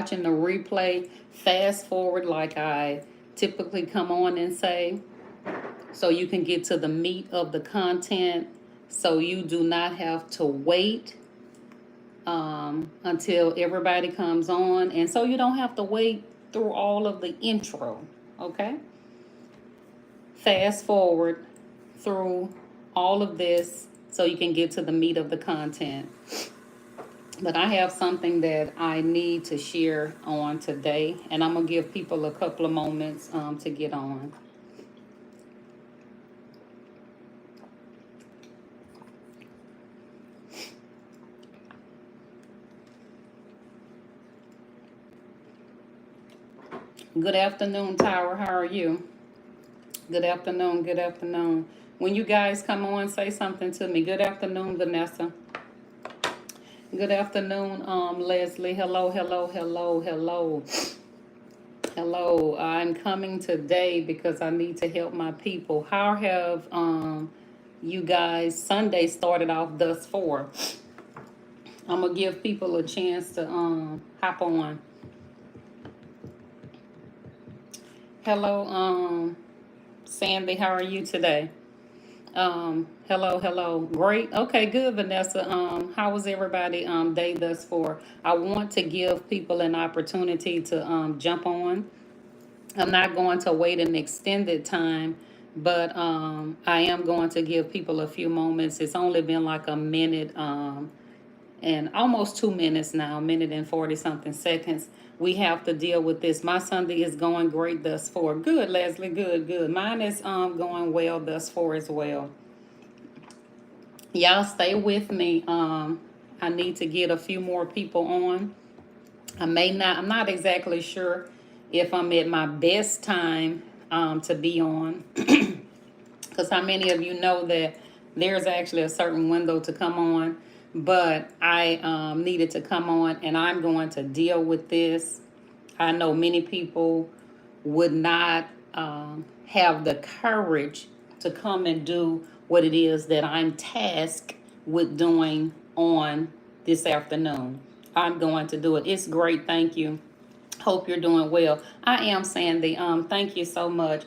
watching the replay, fast forward like I typically come on and say, so you can get to the meat of the content, so you do not have to wait until everybody comes on, and so you don't have to wait through all of the intro. Okay, fast forward through all of this so you can get to the meat of the content. But I have something that I need to share on today, and I'm going to give people a couple of moments to get on. Good afternoon, Tower. How are you? Good afternoon. Good afternoon. When you guys come on, say something to me. Good afternoon, Vanessa. Good afternoon, Leslie. Hello, hello, hello, hello. Hello. I'm coming today because I need to help my people. How have you guys Sunday started off thus far? I'm gonna give people a chance to hop on. Hello, Sandy. How are you today? Hello, hello. Great. Okay, good, Vanessa. How was everybody day thus far? I want to give people an opportunity to jump on. I'm not going to wait an extended time, but I am going to give people a few moments. It's only been like a minute and almost 2 minutes now, a minute and 40 something seconds. We have to deal with this. My Sunday is going great thus far. Good, Leslie. Good, good. Mine is going well thus far as well. Y'all stay with me. I need to get a few more people on. I'm not exactly sure if I'm at my best time to be on. Because how many of you know that there's actually a certain window to come on? But I needed to come on, and I'm going to deal with this. I know many people would not have the courage to come and do what it is that I'm tasked with doing on this afternoon. I'm going to do it. It's great. Thank you. Hope you're doing well. I am, Sandy. Thank you so much.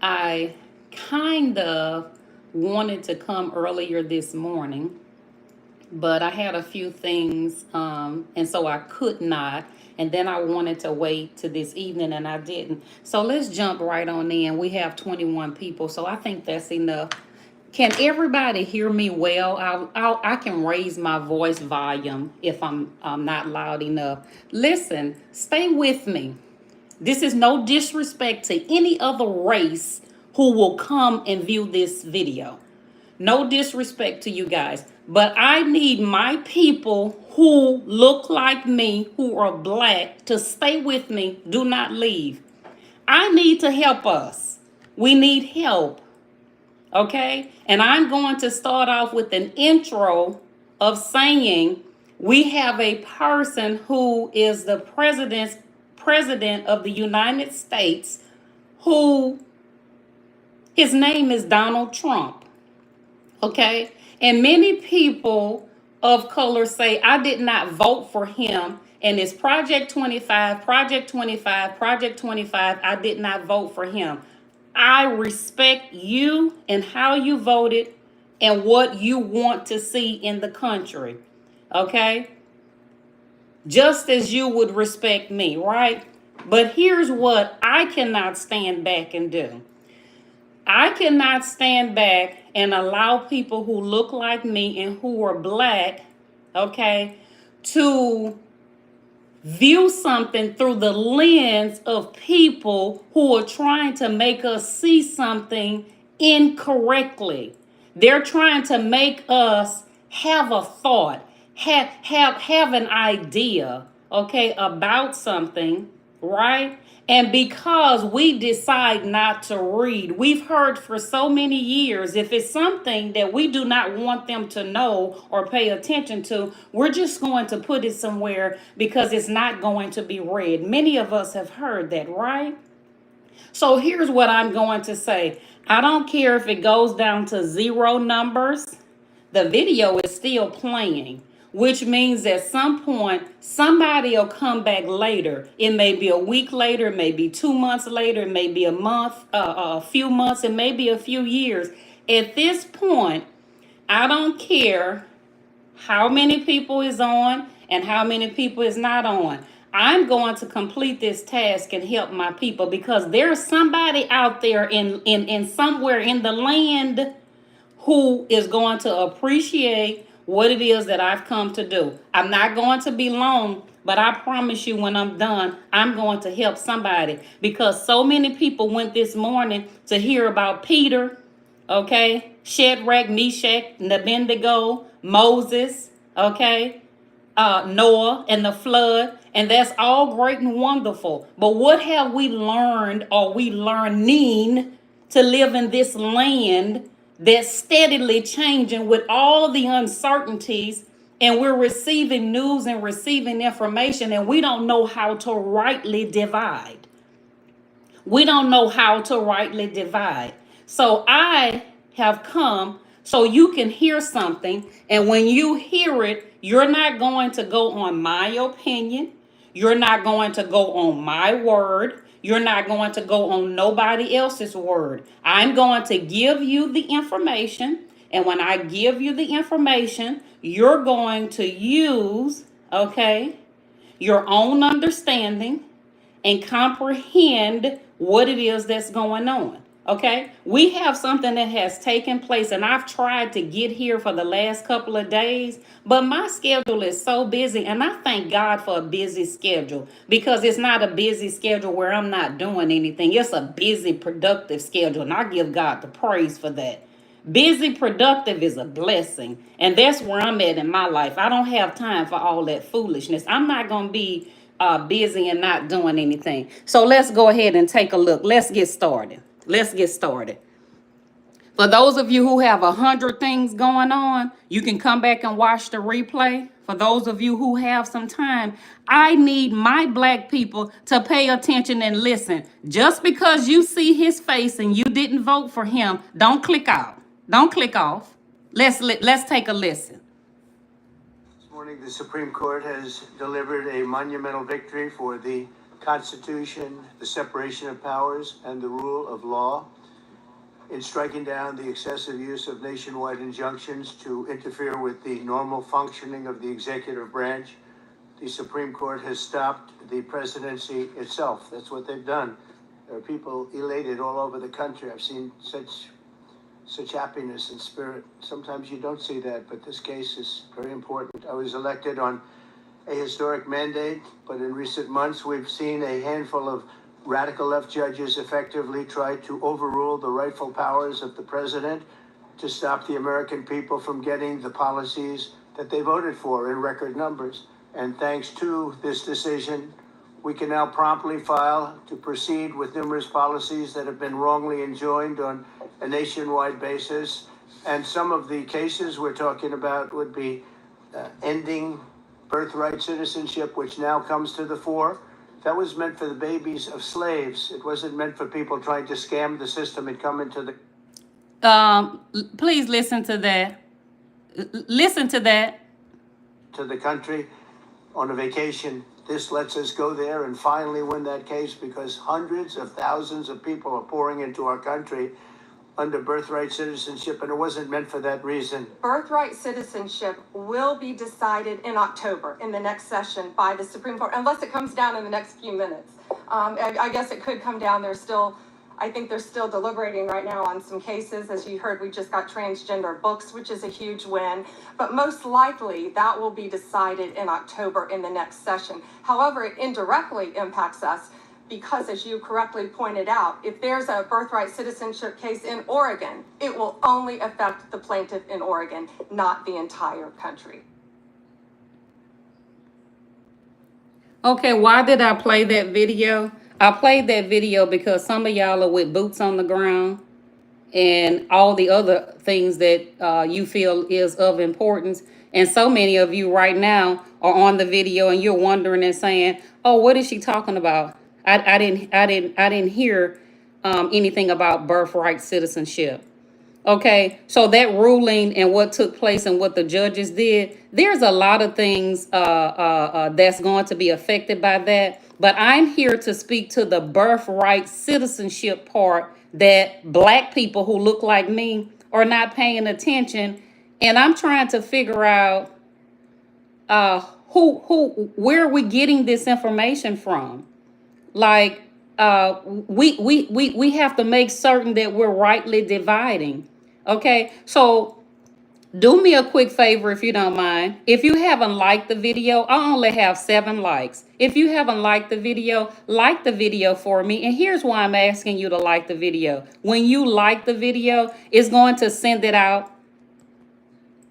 I kind of wanted to come earlier this morning, but I had a few things, and so I could not. And then I wanted to wait to this evening, and I didn't. So let's jump right on in. We have 21 people, so I think that's enough. Can everybody hear me well? I can raise my voice volume if I'm not loud enough. Listen, stay with me. This is no disrespect to any other race who will come and view this video. No disrespect to you guys, but I need my people who look like me, who are black, to stay with me. Do not leave. I need to help us. We need help. Okay? And I'm going to start off with an intro of saying we have a person who is the president of the United States, who his name is Donald Trump. Okay? And many people of color say, I did not vote for him. And it's Project 25, Project 25, Project 25. I did not vote for him. I respect you and how you voted and what you want to see in the country. Okay? Just as you would respect me, right? But here's what I cannot stand back and do. I cannot stand back and allow people who look like me and who are black, okay, to view something through the lens of people who are trying to make us see something incorrectly. They're trying to make us have a thought, have an idea, okay, about something, right? And because we decide not to read, we've heard for so many years, if it's something that we do not want them to know or pay attention to, we're just going to put it somewhere because it's not going to be read. Many of us have heard that, right? So here's what I'm going to say. I don't care if it goes down to 0 numbers. The video is still playing. which means at some point somebody will come back later. It may be a week later, it may be 2 months later, it may be a month, a few months, it may be a few years. At this point, I don't care how many people is on and how many people is not on. I'm going to complete this task and help my people, because there's somebody out there in somewhere in the land who is going to appreciate what it is that I've come to do. I'm not going to be long, but I promise you when I'm done, I'm going to help somebody, because so many people went this morning to hear about Peter, okay, Shadrach, Meshach, and Abednego, Moses, okay, Noah and the flood, and that's all great and wonderful. But what have we learned, or we learning, to live in this land that's steadily changing with all the uncertainties, and we're receiving news and receiving information, and we don't know how to rightly divide. We don't know how to rightly divide. So I have come so you can hear something. And when you hear it, you're not going to go on my opinion. You're not going to go on my word. You're not going to go on nobody else's word. I'm going to give you the information. And when I give you the information, you're going to use, okay, your own understanding and comprehend what it is that's going on. Okay, we have something that has taken place, and I've tried to get here for the last couple of days, but my schedule is so busy, and I thank God for a busy schedule, because it's not a busy schedule where I'm not doing anything. It's a busy, productive schedule, and I give God the praise for that. Busy, productive is a blessing, and that's where I'm at in my life. I don't have time for all that foolishness. I'm not going to be busy and not doing anything. So let's go ahead and take a look. Let's get started. Let's get started. For those of you who have 100 things going on, you can come back and watch the replay. For those of you who have some time, I need my black people to pay attention and listen. Just because you see his face and you didn't vote for him, don't click out. Don't click off. Let's take a listen. This morning, the Supreme Court has delivered a monumental victory for the Constitution, the separation of powers, and the rule of law in striking down the excessive use of nationwide injunctions to interfere with the normal functioning of the executive branch. The Supreme Court has stopped the presidency itself. That's what they've done. There are people elated all over the country. I've seen such happiness and spirit. Sometimes you don't see that, but this case is very important. I was elected on a historic mandate, but in recent months we've seen a handful of radical left judges effectively try to overrule the rightful powers of the president to stop the American people from getting the policies that they voted for in record numbers. And thanks to this decision, we can now promptly file to proceed with numerous policies that have been wrongly enjoined on a nationwide basis. And some of the cases we're talking about would be ending birthright citizenship, which now comes to the fore. That was meant for the babies of slaves. It wasn't meant for people trying to scam the system and come into the... Please listen to that. Listen to that. To the country on a vacation. This lets us go there and finally win that case, because hundreds of thousands of people are pouring into our country under birthright citizenship, and it wasn't meant for that reason. Birthright citizenship will be decided in October in the next session by the Supreme Court, unless it comes down in the next few minutes. I guess it could come down. I think they're still deliberating right now on some cases. As you heard, we just got transgender books, which is a huge win. But most likely, that will be decided in October in the next session. However, it indirectly impacts us because, as you correctly pointed out, if there's a birthright citizenship case in Oregon, it will only affect the plaintiff in Oregon, not the entire country. Okay, why did I play that video? I played that video because some of y'all are with boots on the ground and all the other things that you feel is of importance. And so many of you right now are on the video and you're wondering and saying, "Oh, what is she talking about? I didn't hear anything about birthright citizenship." Okay, so that ruling and what took place and what the judges did, there's a lot of things that's going to be affected by that. But I'm here to speak to the birthright citizenship part that black people who look like me are not paying attention. And I'm trying to figure out where are we getting this information from? Like, we have to make certain that we're rightly dividing. Okay, so do me a quick favor if you don't mind. If you haven't liked the video, I only have 7 likes. If you haven't liked the video, like the video for me. And here's why I'm asking you to like the video. When you like the video, it's going to send it out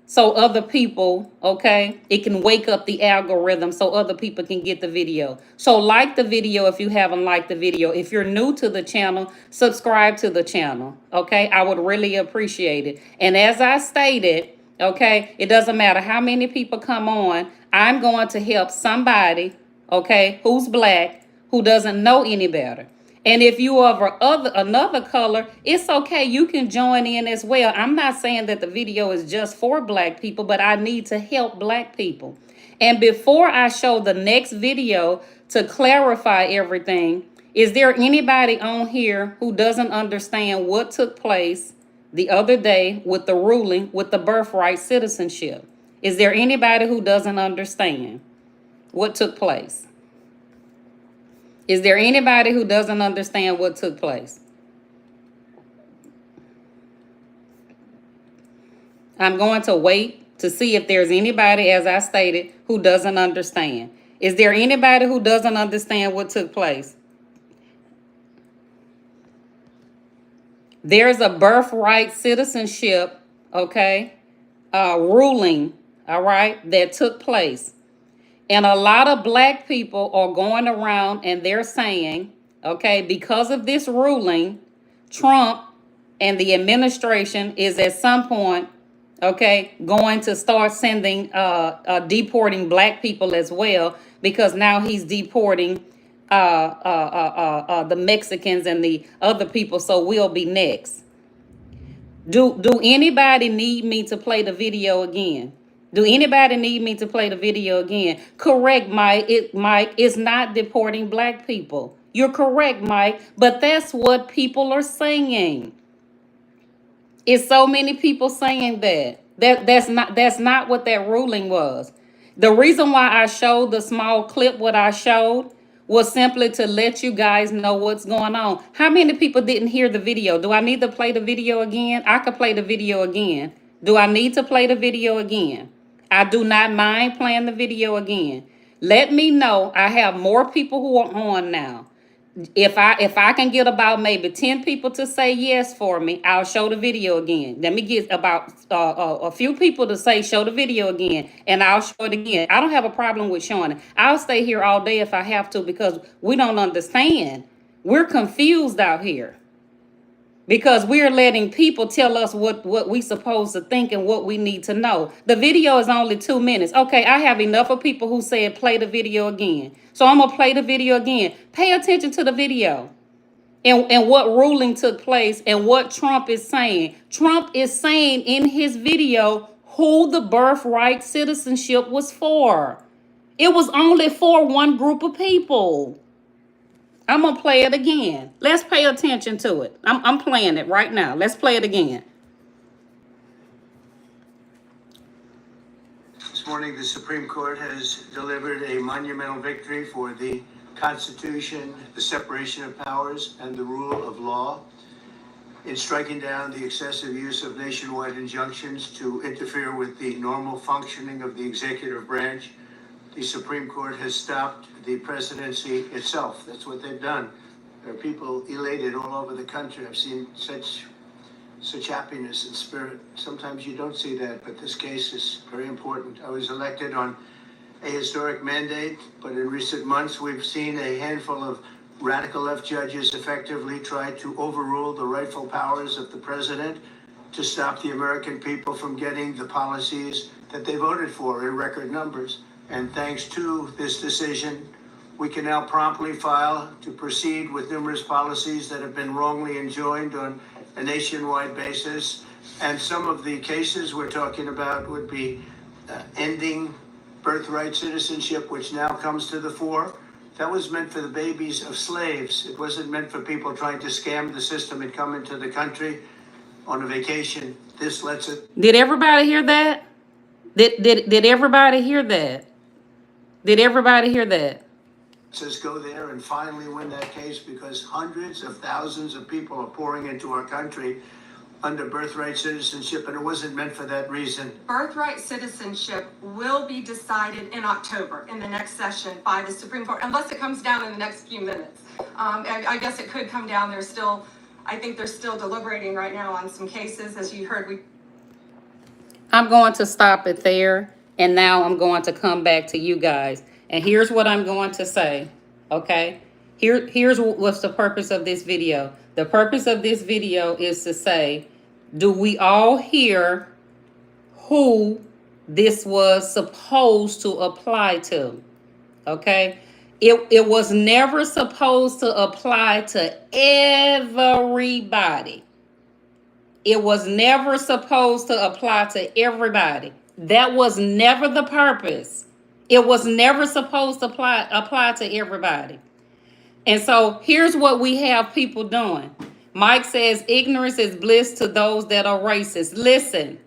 so other people, okay, it can wake up the algorithm so other people can get the video. So like the video if you haven't liked the video. If you're new to the channel, subscribe to the channel, okay? I would really appreciate it. And as I stated, okay, it doesn't matter how many people come on, I'm going to help somebody, okay, who's black, who doesn't know any better. And if you are another color, it's okay. You can join in as well. I'm not saying that the video is just for black people, but I need to help black people. And before I show the next video to clarify everything, is there anybody on here who doesn't understand what took place the other day with the ruling with the birthright citizenship? Is there anybody who doesn't understand what took place? Is there anybody who doesn't understand what took place? I'm going to wait to see if there's anybody, as I stated, who doesn't understand. Is there anybody who doesn't understand what took place? There's a birthright citizenship, okay, ruling, all right, that took place. And a lot of black people are going around and they're saying, okay, because of this ruling, Trump and the administration is at some point, okay, going to start sending, deporting black people as well, because now he's deporting the Mexicans and the other people, so we'll be next. Do anybody need me to play the video again? Do anybody need me to play the video again? Correct, Mike. Mike is not deporting black people. You're correct, Mike. But that's what people are saying. It's so many people saying that. That's not what that ruling was. The reason why I showed the small clip, what I showed, was simply to let you guys know what's going on. How many people didn't hear the video? Do I need to play the video again? I could play the video again. Do I need to play the video again? I do not mind playing the video again. Let me know. I have more people who are on now. If I can get about maybe 10 people to say yes for me, I'll show the video again. Let me get about a few people to say show the video again, and I'll show it again. I don't have a problem with showing it. I'll stay here all day if I have to, because we don't understand. We're confused out here. Because we're letting people tell us what we supposed to think and what we need to know. The video is only 2 minutes. Okay, I have enough of people who said play the video again. So I'm going to play the video again. Pay attention to the video and what ruling took place and what Trump is saying. Trump is saying in his video who the birthright citizenship was for. It was only for one group of people. I'm going to play it again. Let's pay attention to it. I'm playing it right now. Let's play it again. This morning, the Supreme Court has delivered a monumental victory for the Constitution, the separation of powers, and the rule of law in striking down the excessive use of nationwide injunctions to interfere with the normal functioning of the executive branch. The Supreme Court has stopped the presidency itself. That's what they've done. There are people elated all over the country. I've seen such happiness and spirit. Sometimes you don't see that, but this case is very important. I was elected on a historic mandate, but in recent months we've seen a handful of radical left judges effectively try to overrule the rightful powers of the president to stop the American people from getting the policies that they voted for in record numbers. And thanks to this decision, we can now promptly file to proceed with numerous policies that have been wrongly enjoined on a nationwide basis And some of the cases we're talking about would be ending birthright citizenship, which now comes to the fore. That was meant for the babies of slaves. It wasn't meant for people trying to scam the system and come into the country on a vacation. This lets it. Did everybody hear that? Did everybody hear that? Did everybody hear that? Says go there and finally win that case, because hundreds of thousands of people are pouring into our country under birthright citizenship, and it wasn't meant for that reason. Birthright citizenship will be decided in October in the next session by the Supreme Court, unless it comes down in the next few minutes. I guess it could come down. I think they're still deliberating right now on some cases, as you heard. I'm going to stop it there, and now I'm going to come back to you guys. And here's what I'm going to say, okay? Here's what's the purpose of this video. The purpose of this video is to say, do we all hear who this was supposed to apply to? Okay? It was never supposed to apply to everybody. It was never supposed to apply to everybody. That was never the purpose. It was never supposed to apply to everybody. And so here's what we have people doing. Mike says ignorance is bliss to those that are racist. Listen,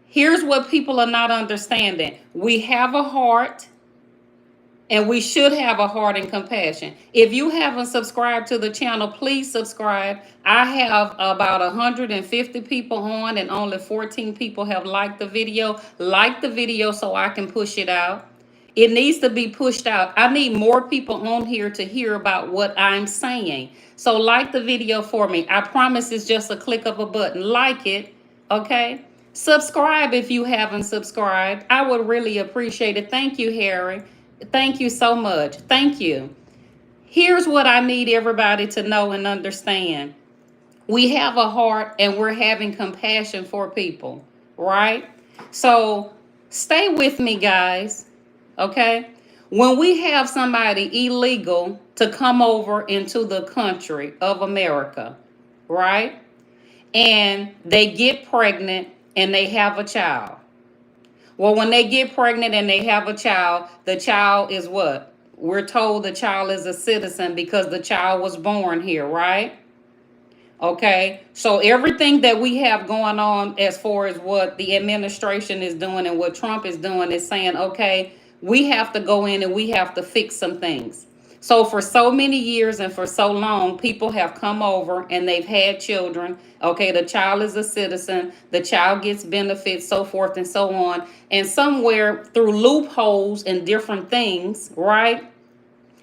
here's what people are not understanding. We have a heart, and we should have a heart and compassion. If you haven't subscribed to the channel, please subscribe. I have about 150 people on, and only 14 people have liked the video. Like the video so I can push it out. It needs to be pushed out. I need more people on here to hear about what I'm saying. So like the video for me. I promise it's just a click of a button. Like it, okay? Subscribe if you haven't subscribed. I would really appreciate it. Thank you, Harry. Thank you so much. Thank you. Here's what I need everybody to know and understand. We have a heart, and we're having compassion for people, right? So stay with me, guys. Okay, when we have somebody illegal to come over into the country of America, right? And they get pregnant and they have a child. Well, when they get pregnant and they have a child, the child is what? We're told the child is a citizen because the child was born here, right? Okay, so everything that we have going on as far as what the administration is doing and what Trump is doing is saying, okay, we have to go in and we have to fix some things. So for so many years and for so long, people have come over and they've had children. Okay, the child is a citizen, the child gets benefits, so forth and so on. And somewhere through loopholes and different things, right?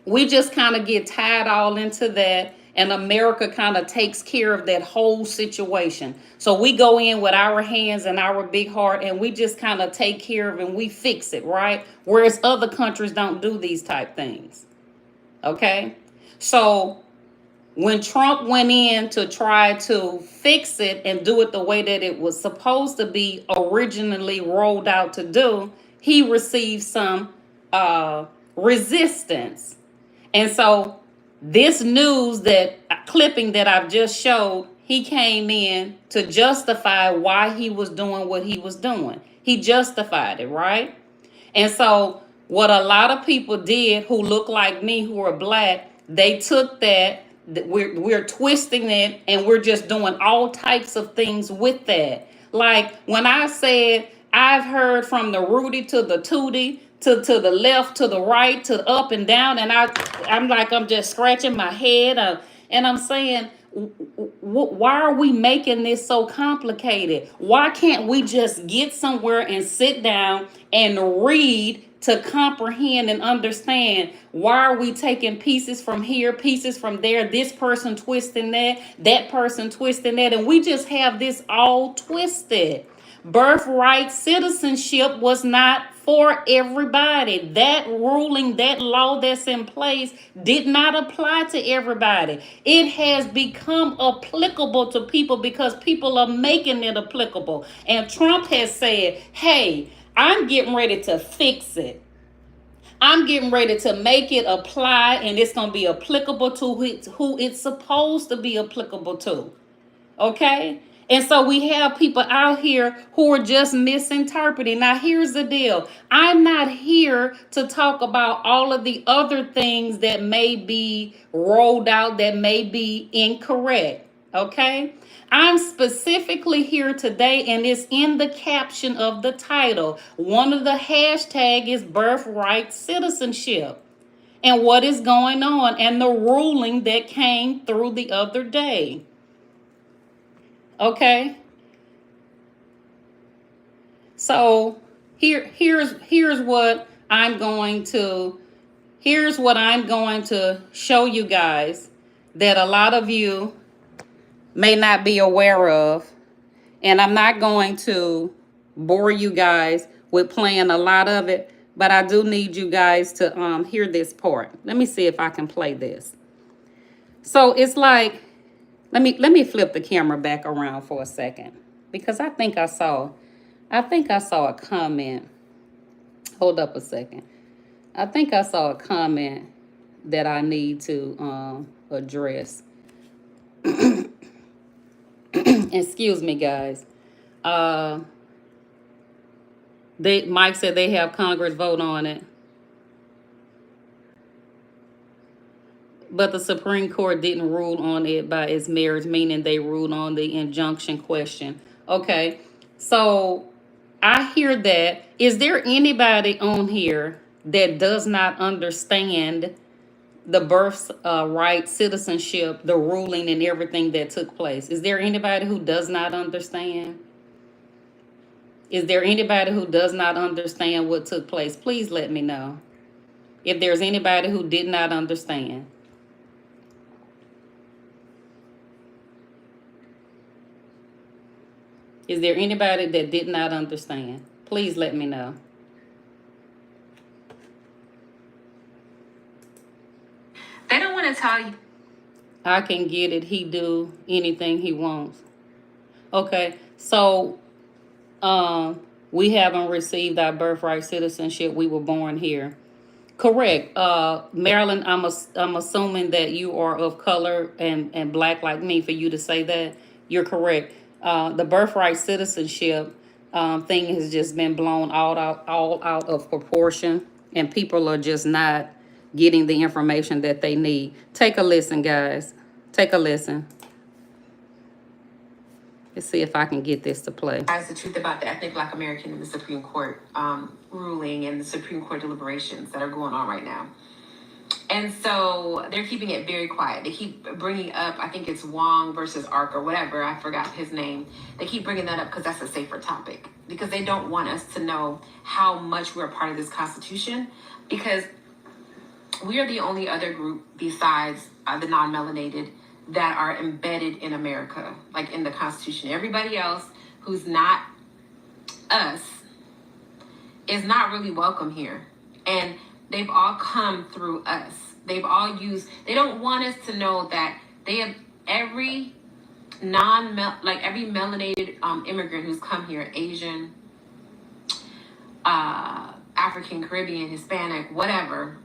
We just kind of get tied all into that. And America kind of takes care of that whole situation. So we go in with our hands and our big heart, and we just kind of take care of it and we fix it, right? Whereas other countries don't do these type things. Okay? So when Trump went in to try to fix it and do it the way that it was supposed to be originally rolled out to do, he received some resistance. And so this news, that clipping that I've just showed, he came in to justify why he was doing what he was doing. He justified it, right? And so what a lot of people did who look like me, who are black, they took that, we're twisting it, and we're just doing all types of things with that. Like when I said, I've heard from the Rudy to the Tootie, to the left, to the right, to the up and down, and I'm just scratching my head, and I'm saying, why are we making this so complicated? Why can't we just get somewhere and sit down and read to comprehend and understand? Why are we taking pieces from here, pieces from there, this person twisting that person twisting that, and we just have this all twisted. Birthright citizenship was not for everybody. That ruling, that law that's in place did not apply to everybody. It has become applicable to people because people are making it applicable. And Trump has said, hey, I'm getting ready to fix it. I'm getting ready to make it apply, and it's going to be applicable to who it's supposed to be applicable to. Okay? And so we have people out here who are just misinterpreting. Now, here's the deal. I'm not here to talk about all of the other things that may be rolled out that may be incorrect. Okay? I'm specifically here today, and it's in the caption of the title. One of the hashtag is birthright citizenship and what is going on and the ruling that came through the other day. Okay? So here's what I'm going to show you guys that a lot of you may not be aware of, and I'm not going to bore you guys with playing a lot of it, but I do need you guys to hear this part. Let me see if I can play this. So it's like, let me flip the camera back around for a second, because I think I saw a comment. Hold up a second. I think I saw a comment that I need to address. Excuse me, guys. Mike said they have Congress vote on it, but the Supreme Court didn't rule on it by its merits, meaning they ruled on the injunction question. Okay, so I hear that. Is there anybody on here that does not understand the birthright citizenship, the ruling, and everything that took place? Is there anybody who does not understand? Is there anybody who does not understand what took place? Please let me know if there's anybody who did not understand. Is there anybody that did not understand? Please let me know. They don't want to tell you. I can get it. He do anything he wants. Okay, so we haven't received our birthright citizenship. We were born here. Correct. Marilyn, I'm assuming that you are of color and black like me for you to say that. You're correct. The birthright citizenship thing has just been blown all out of proportion, and people are just not getting the information that they need. Take a listen, guys. Take a listen. Let's see if I can get this to play. As the truth about the ethnic Black American in the Supreme Court ruling and the Supreme Court deliberations that are going on right now. And so they're keeping it very quiet. They keep bringing up, I think it's Wong versus Ark or whatever. I forgot his name. They keep bringing that up because that's a safer topic, because they don't want us to know how much we're a part of this Constitution, because we are the only other group besides the non-melanated that are embedded in America, like in the Constitution. Everybody else who's not us is not really welcome here. And they've all come through us. They don't want us to know that they have every every melanated immigrant who's come here, Asian, African, Caribbean, Hispanic, whatever,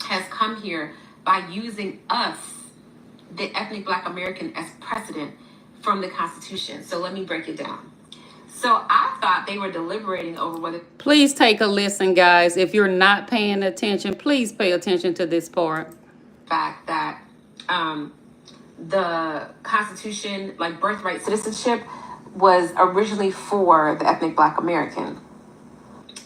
has come here by using us, the ethnic Black American, as precedent from the Constitution. So let me break it down. So I thought they were deliberating over whether... Please take a listen, guys. If you're not paying attention, please pay attention to this part. Fact that the Constitution, like birthright citizenship, was originally for the ethnic Black American.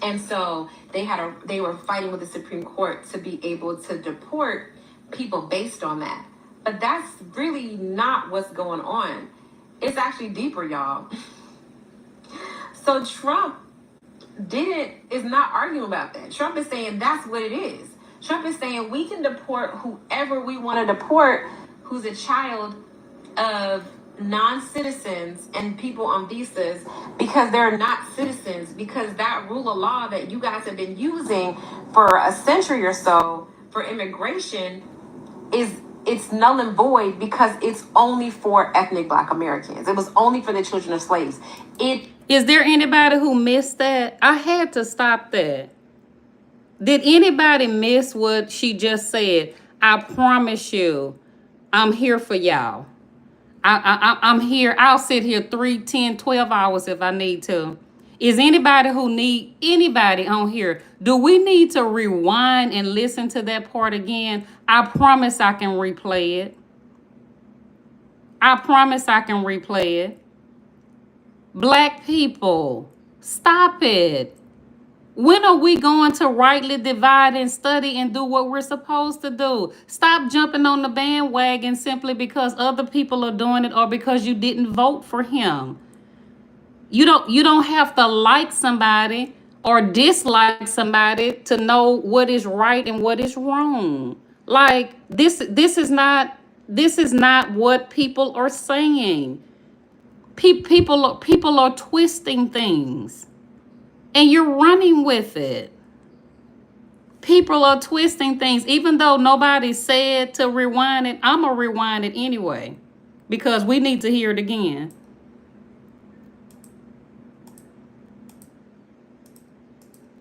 And so they were fighting with the Supreme Court to be able to deport people based on that. But that's really not what's going on. It's actually deeper, y'all. So Trump is not arguing about that. Trump is saying that's what it is. Trump is saying we can deport whoever we want to deport who's a child of non-citizens and people on visas, because they're not citizens, because that rule of law that you guys have been using for a century or so for immigration it's null and void, because it's only for ethnic Black Americans. It was only for the children of slaves. Is there anybody who missed that? I had to stop that. Did anybody miss what she just said? I promise you, I'm here for y'all. I'm here. I'll sit here 3, 10, 12 hours if I need to. Is anybody anybody on here? Do we need to rewind and listen to that part again? I promise I can replay it. I promise I can replay it. Black people, stop it. When are we going to rightly divide and study and do what we're supposed to do? Stop jumping on the bandwagon simply because other people are doing it or because you didn't vote for him. You don't have to like somebody or dislike somebody to know what is right and what is wrong. Like this is not what people are saying. People are twisting things. And you're running with it. People are twisting things. Even though nobody said to rewind it, I'm going to rewind it anyway. Because we need to hear it again.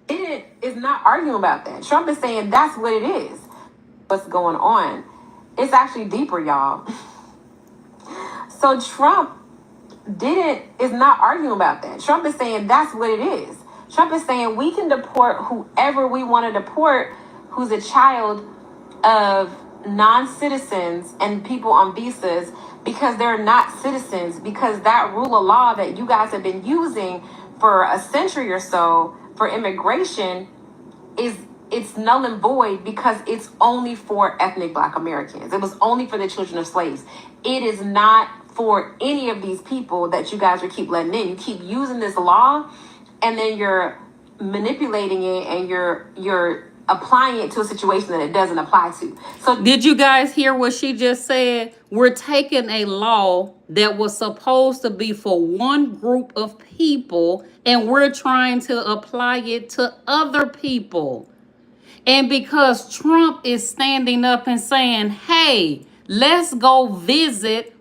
It is not arguing about that. Trump is saying that's what it is. What's going on? It's actually deeper, y'all. So Trump is not arguing about that. Trump is saying that's what it is. Trump is saying we can deport whoever we want to deport who's a child of non-citizens and people on visas because they're not citizens, because that rule of law that you guys have been using for a century or so for immigration it's null and void because it's only for ethnic Black Americans. It was only for the children of slaves. It is not for any of these people that you guys keep letting in. You keep using this law and then you're manipulating it and you're applying it to a situation that it doesn't apply to. So did you guys hear what she just said? We're taking a law that was supposed to be for one group of people and we're trying to apply it to other people. And because Trump is standing up and saying, hey, let's go back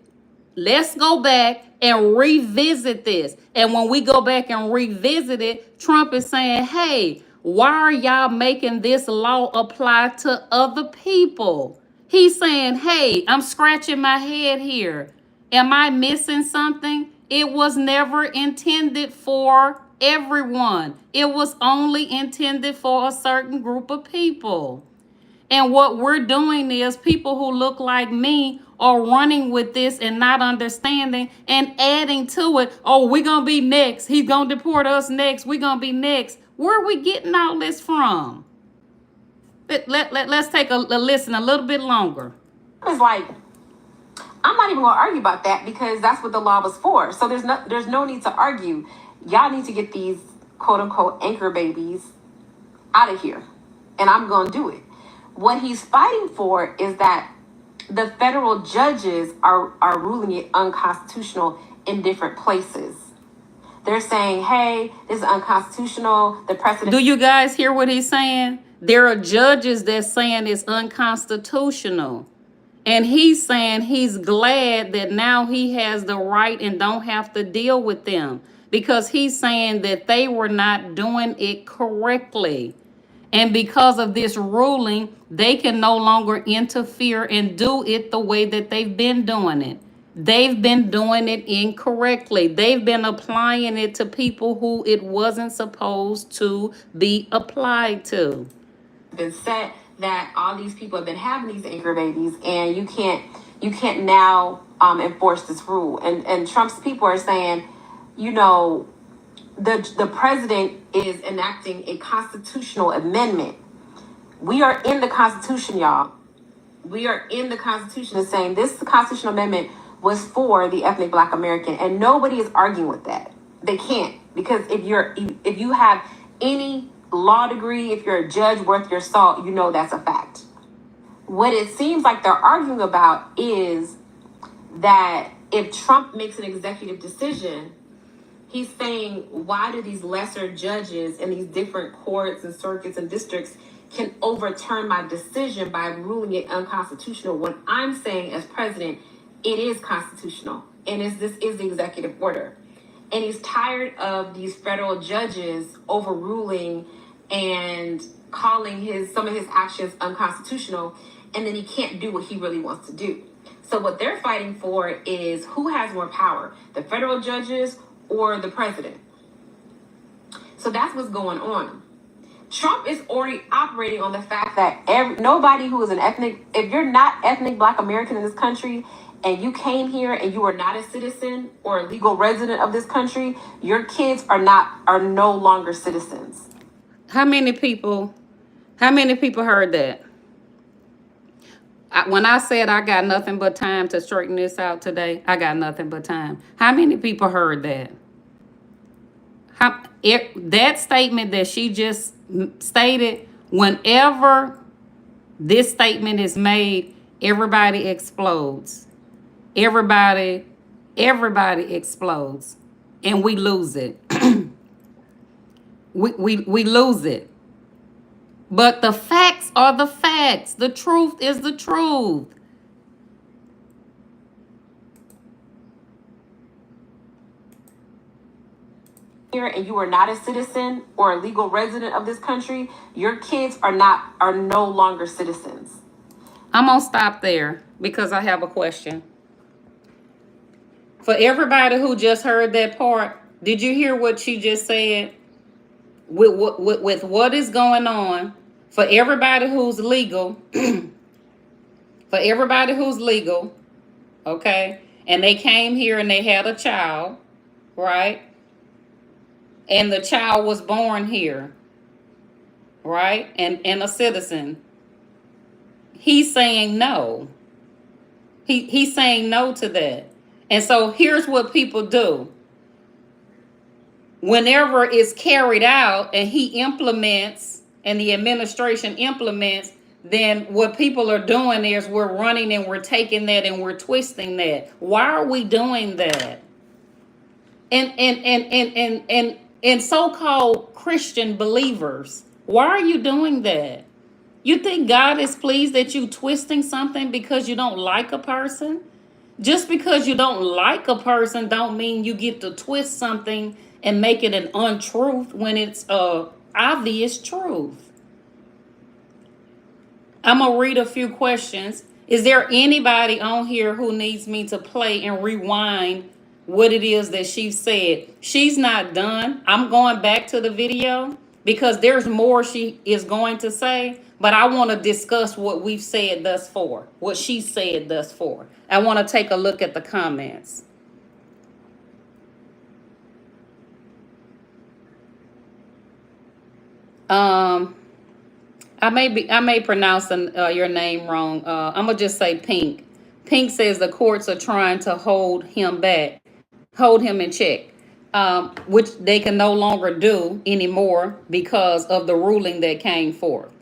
and revisit this. And when we go back and revisit it, Trump is saying, hey, why are y'all making this law apply to other people? He's saying, hey, I'm scratching my head here. Am I missing something? It was never intended for everyone. It was only intended for a certain group of people. And what we're doing is people who look like me are running with this and not understanding and adding to it. Oh, we're going to be next. He's going to deport us next. We're going to be next. Where are we getting all this from? Let's take a listen a little bit longer. it's like, I'm not even going to argue about that because that's what the law was for. So there's no need to argue. Y'all need to get these quote unquote anchor babies out of here. And I'm going to do it. What he's fighting for is that the federal judges are ruling it unconstitutional in different places. They're saying, hey, this is unconstitutional. The precedent. Do you guys hear what he's saying? There are judges that's saying it's unconstitutional. And he's saying he's glad that now he has the right and don't have to deal with them because he's saying that they were not doing it correctly. And because of this ruling, they can no longer interfere and do it the way that they've been doing it. They've been doing it incorrectly. They've been applying it to people who it wasn't supposed to be applied to. Been set that all these people have been having these anchor babies and you can't now enforce this rule. And Trump's people are saying, you know, the president is enacting a constitutional amendment. We are in the Constitution, y'all. We are in the Constitution is saying this constitutional amendment was for the ethnic Black American, and nobody is arguing with that. They can't, because if you have any law degree, if you're a judge worth your salt, you know that's a fact. What it seems like they're arguing about is that if Trump makes an executive decision, he's saying, why do these lesser judges in these different courts and circuits and districts can overturn my decision by ruling it unconstitutional when I'm saying as president, it is constitutional. And this is the executive order. And he's tired of these federal judges overruling and calling some of his actions unconstitutional. And then he can't do what he really wants to do. So what they're fighting for is who has more power, the federal judges or the president. So that's what's going on. Trump is already operating on the fact that nobody who is if you're not ethnic Black American in this country and you came here and you are not a citizen or a legal resident of this country, your kids are no longer citizens. How many people heard that? When I said I got nothing but time to straighten this out today, I got nothing but time. How many people heard that? That statement that she just stated, whenever this statement is made, everybody explodes. Everybody explodes. And we lose it. we lose it. But the facts are the facts. The truth is the truth. Here and you are not a citizen or a legal resident of this country, your kids are no longer citizens. I'm gonna stop there because I have a question. For everybody who just heard that part, did you hear what she just said? With what is going on, for everybody who's legal, okay, and they came here and they had a child, right? And the child was born here, right? And a citizen. He's saying no. He's saying no to that. And so here's what people do. Whenever it's carried out and he implements and the administration implements, then what people are doing is we're running and we're taking that and we're twisting that. Why are we doing that? And so-called Christian believers, why are you doing that? You think God is pleased that you twisting something because you don't like a person? Just because you don't like a person don't mean you get to twist something and make it an untruth when it's a obvious truth. I'm going to read a few questions. Is there anybody on here who needs me to play and rewind what it is that she said? She's not done. I'm going back to the video because there's more she is going to say, but I want to discuss what we've said thus far, what she said thus far. I want to take a look at the comments. I may pronounce your name wrong. I'm gonna just say Pink. Pink says the courts are trying to hold him in check, which they can no longer do anymore because of the ruling that came forth.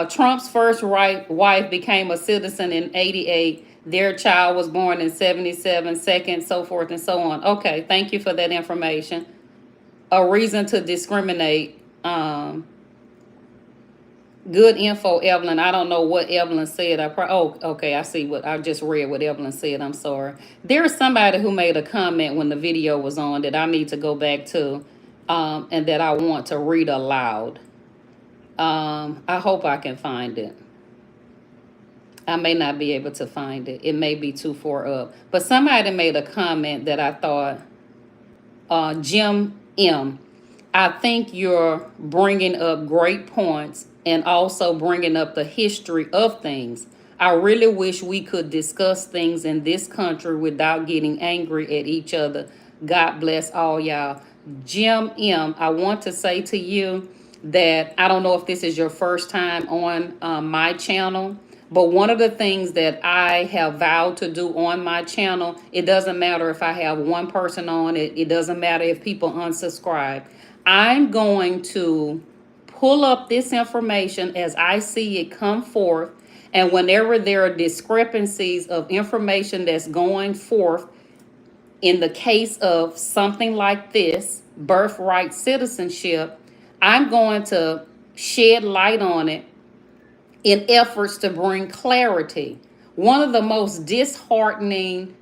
Trump's first wife became a citizen in 1988. Their child was born in 1977, second, so forth and so on. Okay, thank you for that information. A reason to discriminate. Good info, Evelyn. I don't know what Evelyn said. Okay. I see what I just read. What Evelyn said. I'm sorry. There's somebody who made a comment when the video was on that I need to go back to, and that I want to read aloud. I hope I can find it. I may not be able to find it. It may be too far up. But somebody made a comment that I thought, Jim M., I think you're bringing up great points and also bringing up the history of things. I really wish we could discuss things in this country without getting angry at each other. God bless all y'all. Jim M., I want to say to you that I don't know if this is your first time on my channel, but one of the things that I have vowed to do on my channel, it doesn't matter if I have one person on it, it doesn't matter if people unsubscribe. I'm going to pull up this information as I see it come forth, and whenever there are discrepancies of information that's going forth in the case of something like this, birthright citizenship, I'm going to shed light on it in efforts to bring clarity. One of the most disheartening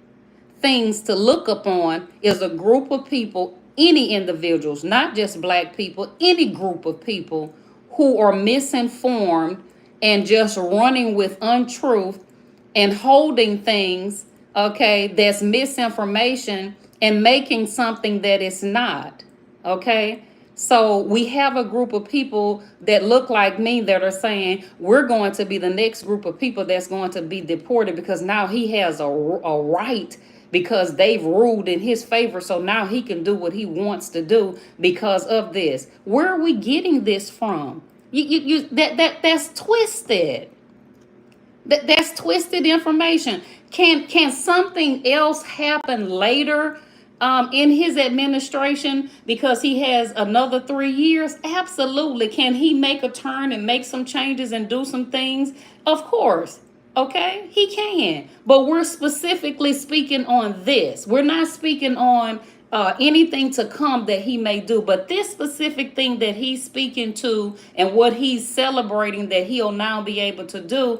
things to look upon is a group of people, any individuals, not just Black people, any group of people who are misinformed and just running with untruth and holding things, okay, that's misinformation and making something that it's not, okay? So we have a group of people that look like me that are saying we're going to be the next group of people that's going to be deported because now he has a right because they've ruled in his favor. So now he can do what he wants to do because of this. Where are we getting this from? That's twisted. That's twisted information. Can something else happen later in his administration because he has another 3 years? Absolutely. Can he make a turn and make some changes and do some things? Of course. Okay, he can. But we're specifically speaking on this. We're not speaking on anything to come that he may do, but this specific thing that he's speaking to and what he's celebrating that he'll now be able to do.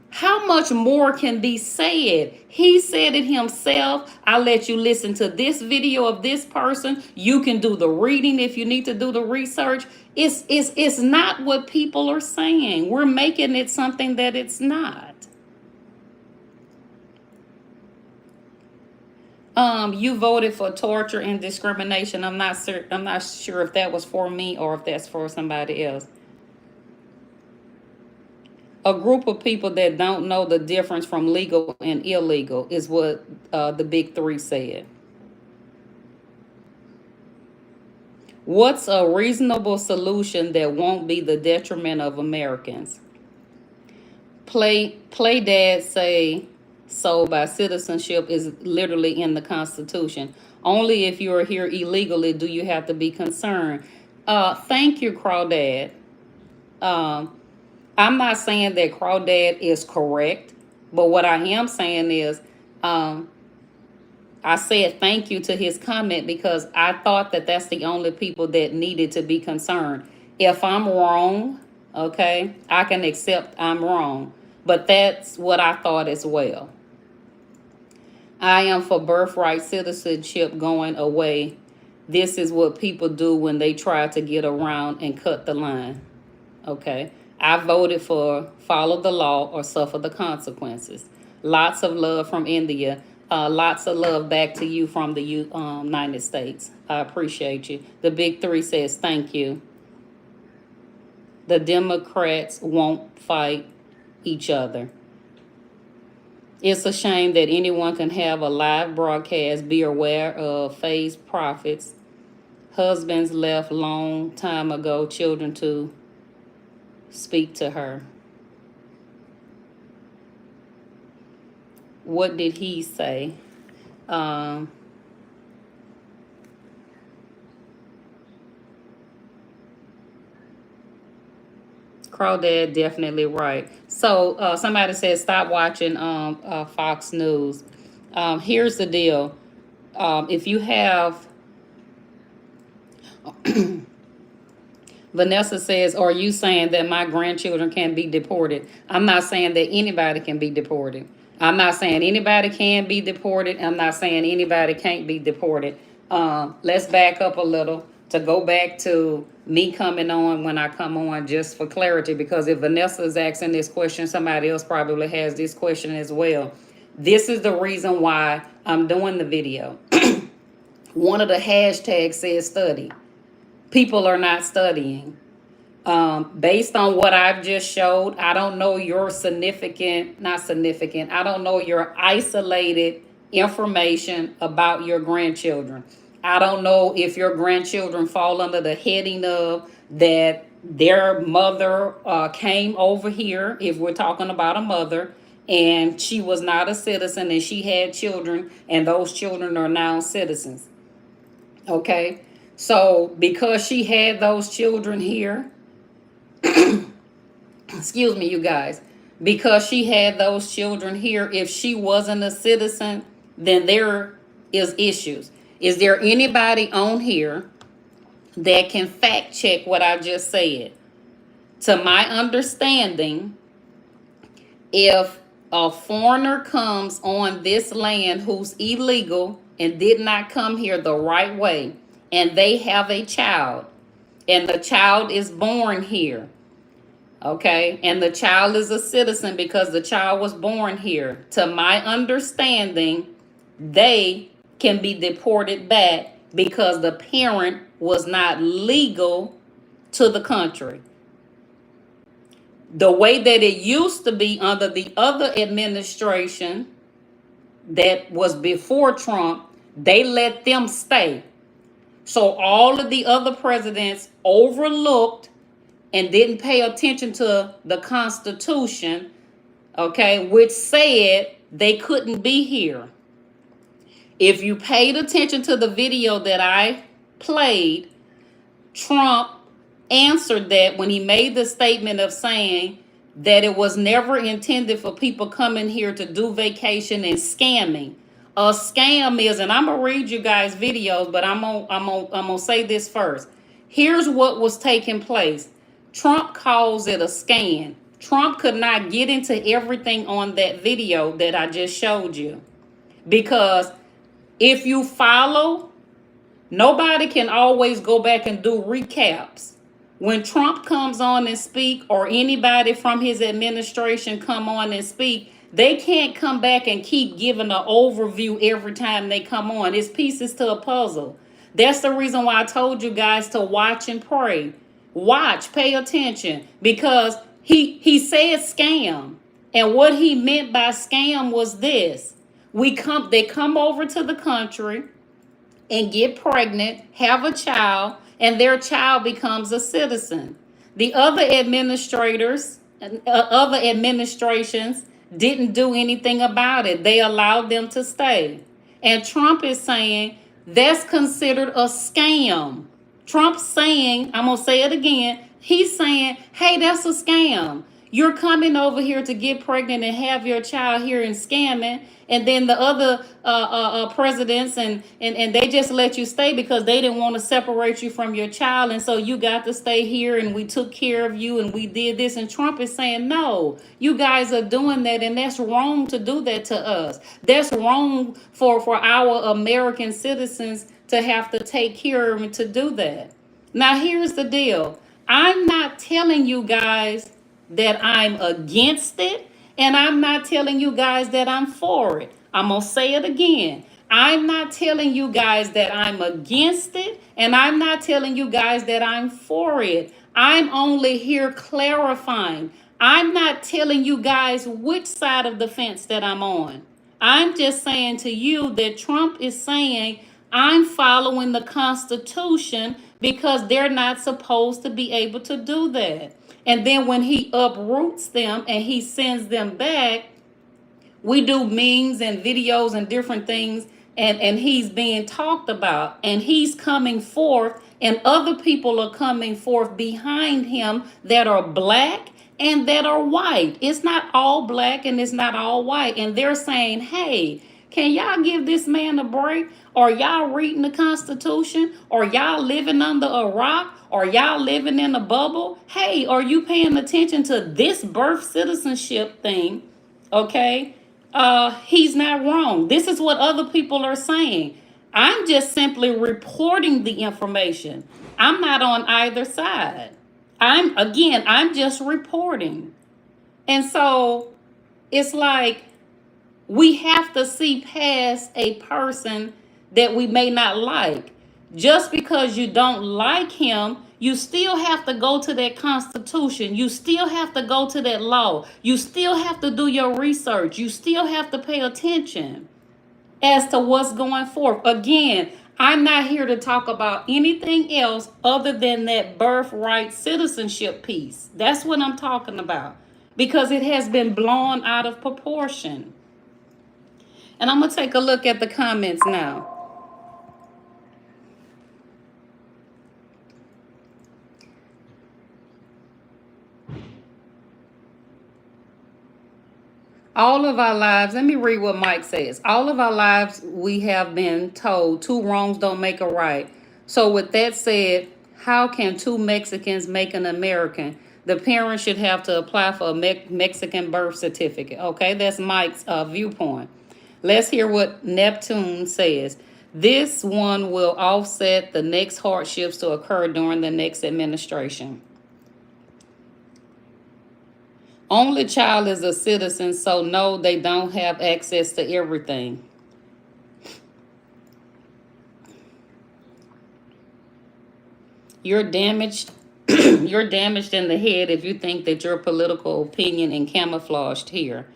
How much more can be said? He said it himself. I'll let you listen to this video of this person. You can do the reading if you need to do the research. It's not what people are saying. We're making it something that it's not. You voted for torture and discrimination. I'm not sure if that was for me or if that's for somebody else. A group of people that don't know the difference from legal and illegal is what the big three said. What's a reasonable solution that won't be the detriment of Americans? Play Dad say so by citizenship is literally in the Constitution. Only if you are here illegally do you have to be concerned. Thank you, Crawdad. I'm not saying that Crawdad is correct, but what I am saying is I said thank you to his comment because I thought that that's the only people that needed to be concerned. If I'm wrong, okay, I can accept I'm wrong, but that's what I thought as well. I am for birthright citizenship going away. This is what people do when they try to get around and cut the line. Okay. I voted for follow the law or suffer the consequences. Lots of love from India. Lots of love back to you from the United States. I appreciate you. The big three says thank you. The Democrats won't fight each other. It's a shame that anyone can have a live broadcast. Be aware of phased profits. Husbands left long time ago, children to speak to her. What did he say? Crawdad definitely right. So somebody said stop watching Fox News. Here's the deal. If you have Vanessa says, are you saying that my grandchildren can be deported? I'm not saying that anybody can be deported. I'm not saying anybody can be deported. I'm not saying anybody can't be deported. Let's back up a little to go back to me coming on when I come on, just for clarity, because if Vanessa is asking this question, somebody else probably has this question as well. This is the reason why I'm doing the video. One of the hashtags says study. People are not studying. Based on what I've just showed, I don't know your I don't know your isolated information about your grandchildren. I don't know if your grandchildren fall under the heading of that their mother came over here, if we're talking about a mother, and she was not a citizen and she had children, and those children are now citizens. Okay? So because she had those children here, excuse me, you guys, because she had those children here, if she wasn't a citizen, then there is issues. Is there anybody on here that can fact check what I just said? To my understanding, if a foreigner comes on this land who's illegal and did not come here the right way, and they have a child, and the child is born here, Okay, and the child is a citizen because the child was born here. To my understanding, they can be deported back because the parent was not legal to the country. The way that it used to be under the other administration that was before Trump, they let them stay. So all of the other presidents overlooked and didn't pay attention to the Constitution, okay, which said they couldn't be here. If you paid attention to the video that I played, Trump answered that when he made the statement of saying that it was never intended for people coming here to do vacation and scamming. A scam is, and I'm gonna read you guys videos, but I'm gonna say this first. Here's what was taking place. Trump calls it a scam. Trump could not get into everything on that video that I just showed you, because if you follow, nobody can always go back and do recaps. When Trump comes on and speak, or anybody from his administration come on and speak, they can't come back and keep giving an overview every time they come on. It's pieces to a puzzle. That's the reason why I told you guys to watch and pray. Watch, pay attention, because he said scam. And what he meant by scam was this. They come over to the country and get pregnant, have a child, and their child becomes a citizen. The other administrators, other administrations didn't do anything about it. They allowed them to stay. And Trump is saying that's considered a scam. Trump's saying, I'm going to say it again, he's saying, hey, that's a scam. You're coming over here to get pregnant and have your child here and scamming. And then the other presidents and they just let you stay because they didn't want to separate you from your child. And so you got to stay here and we took care of you and we did this. And Trump is saying, no, you guys are doing that. And that's wrong to do that to us. That's wrong for our American citizens to have to take care of and to do that. Now, here's the deal. I'm not telling you guys that I'm against it, and I'm not telling you guys that I'm for it. I'm going to say it again. I'm not telling you guys that I'm against it, and I'm not telling you guys that I'm for it. I'm only here clarifying. I'm not telling you guys which side of the fence that I'm on. I'm just saying to you that Trump is saying I'm following the Constitution because they're not supposed to be able to do that. And then when he uproots them and he sends them back, we do memes and videos and different things, and he's being talked about, and he's coming forth, and other people are coming forth behind him that are black and that are white. It's not all black and it's not all white. And they're saying, hey, can y'all give this man a break? Or y'all reading the Constitution? Or y'all living under a rock? Or y'all living in a bubble? Hey, are you paying attention to this birth citizenship thing? Okay, he's not wrong. This is what other people are saying. I'm just simply reporting the information. I'm not on either side. I'm just reporting. And so it's like we have to see past a person that we may not like. Just because you don't like him, you still have to go to that Constitution. You still have to go to that law. You still have to do your research. You still have to pay attention as to what's going forth. Again, I'm not here to talk about anything else other than that birthright citizenship piece. That's what I'm talking about, because it has been blown out of proportion. And I'm going to take a look at the comments now. All of our lives, let me read what Mike says. All of our lives, we have been told two wrongs don't make a right. So with that said, how can two Mexicans make an American? The parent should have to apply for a Mexican birth certificate. Okay, that's Mike's viewpoint. Let's hear what Neptune says. This one will offset the next hardships to occur during the next administration. Only child is a citizen, so no, they don't have access to everything. You're damaged. You're damaged in the head if you think that your political opinion is camouflaged here.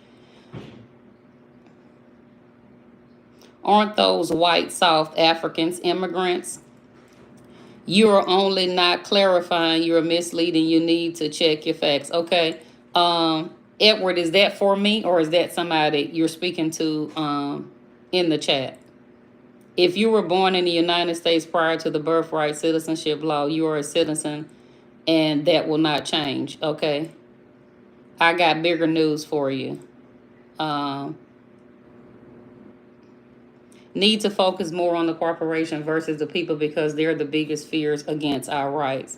Aren't those white South Africans immigrants? You're only not clarifying, you're misleading, you need to check your facts. Okay. Edward, is that for me or is that somebody you're speaking to in the chat? If you were born in the United States prior to the birthright citizenship law, you are a citizen and that will not change. Okay. I got bigger news for you. Need to focus more on the corporation versus the people because they're the biggest fears against our rights.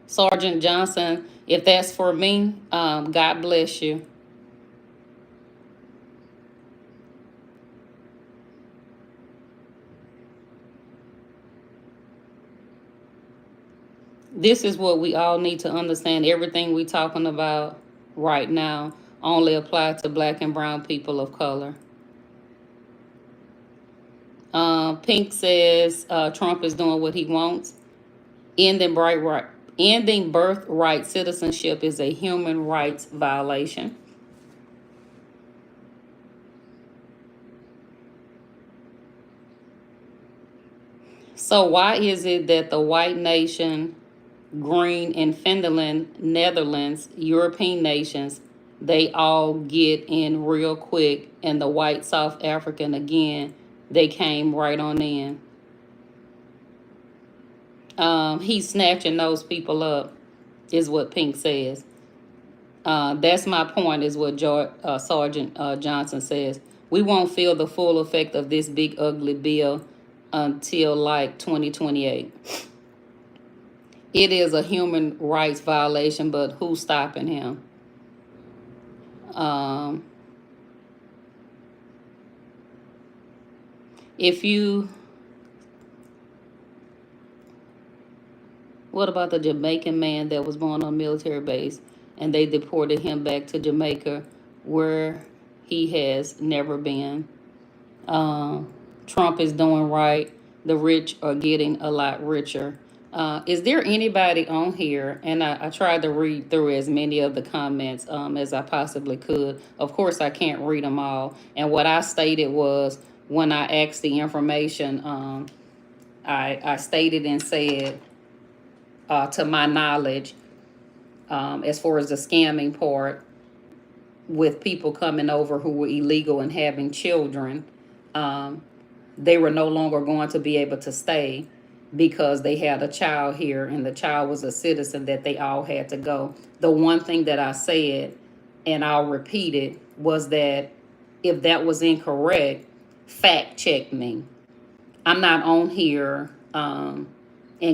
Sergeant Johnson, if that's for me, God bless you. This is what we all need to understand. Everything we talking about right now only apply to black and brown people of color. Pink says Trump is doing what he wants. Ending birthright citizenship is a human rights violation. So why is it that the white nation, Green and Finland, Netherlands, European nations, they all get in real quick, and the white South African again, they came right on in. He's snatching those people up, is what Pink says. That's my point, is what Sergeant Johnson says. We won't feel the full effect of this big ugly bill until like 2028. It is a human rights violation, but who's stopping him? What about the Jamaican man that was born on a military base and they deported him back to Jamaica where he has never been? Trump is doing right. The rich are getting a lot richer. Is there anybody on here? And I tried to read through as many of the comments as I possibly could. Of course, I can't read them all. And what I stated was, when I asked the information, I stated and said, to my knowledge, as far as the scamming part, with people coming over who were illegal and having children, they were no longer going to be able to stay because they had a child here and the child was a citizen, that they all had to go. The one thing that I said, and I'll repeat it, was that if that was incorrect, fact check me. I'm not on here and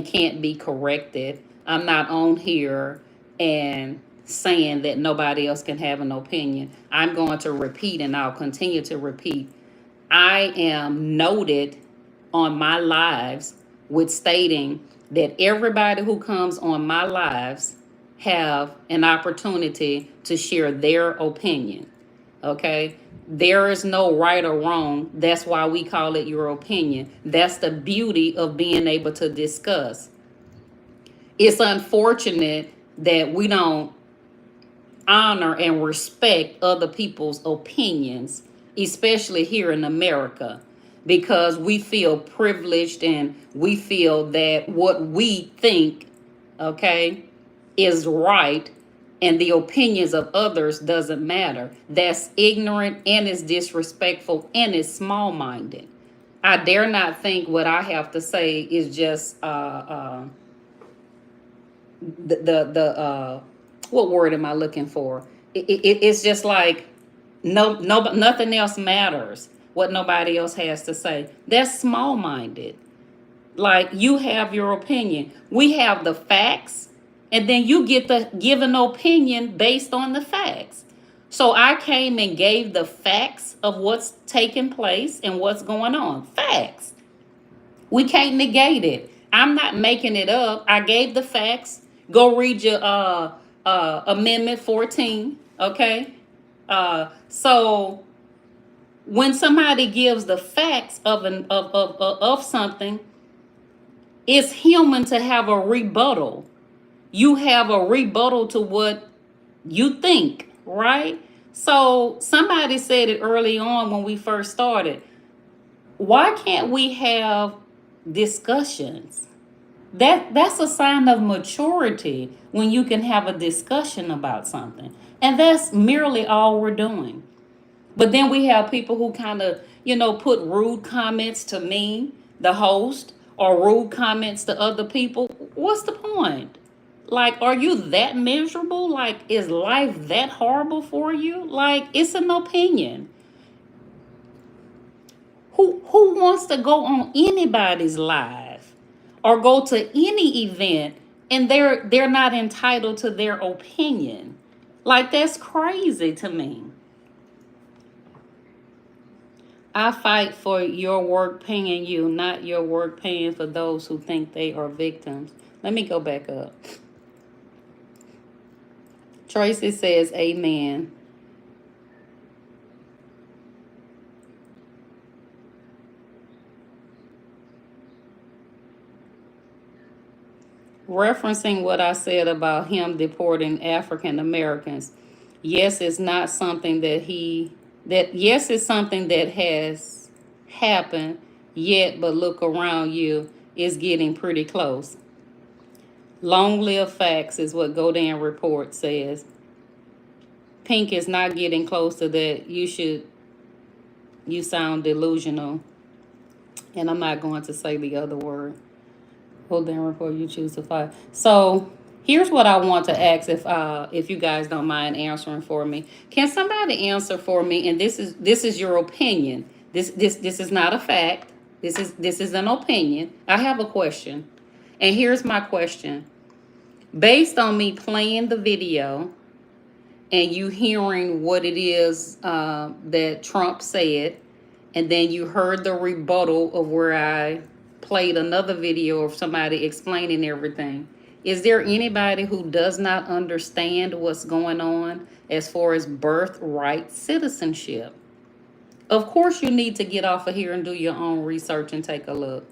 can't be corrected. I'm not on here and saying that nobody else can have an opinion. I'm going to repeat, and I'll continue to repeat. I am noted on my lives with stating that everybody who comes on my lives have an opportunity to share their opinion. Okay? There is no right or wrong. That's why we call it your opinion. That's the beauty of being able to discuss. It's unfortunate that we don't honor and respect other people's opinions, especially here in America, because we feel privileged and we feel that what we think, okay, is right, and the opinions of others doesn't matter. That's ignorant, and it's disrespectful, and it's small-minded. I dare not think what I have to say is just what word am I looking for? It's just like nothing else matters. What nobody else has to say. That's small-minded. Like, you have your opinion. We have the facts, and then you get to give an opinion based on the facts. So I came and gave the facts of what's taking place and what's going on. Facts. We can't negate it. I'm not making it up. I gave the facts. Go read your Amendment 14. Okay. So when somebody gives the facts of something, it's human to have a rebuttal. You have a rebuttal to what you think, right? So somebody said it early on when we first started. Why can't we have discussions? That's a sign of maturity when you can have a discussion about something. And that's merely all we're doing. But then we have people who kind of, put rude comments to me, the host, or rude comments to other people. What's the point? Like, are you that miserable? Like, is life that horrible for you? Like, it's an opinion. Who wants to go on anybody's live or go to any event and they're not entitled to their opinion? Like, that's crazy to me. I fight for your work paying you, not your work paying for those who think they are victims. Let me go back up. Tracy says, amen. Referencing what I said about him deporting African Americans, yes, it's not something yes, it's something that has happened yet, but look around you, it's getting pretty close. Long live facts is what Godin report says. Pink is not getting close to that. You sound delusional. And I'm not going to say the other word. Hold down report, you choose to fight. So here's what I want to ask, if you guys don't mind answering for me. Can somebody answer for me? And this is your opinion. This is not a fact. This is an opinion. I have a question. And here's my question. Based on me playing the video and you hearing what it is that Trump said, and then you heard the rebuttal of where I played another video of somebody explaining everything. Is there anybody who does not understand what's going on as far as birthright citizenship? Of course, you need to get off of here and do your own research and take a look.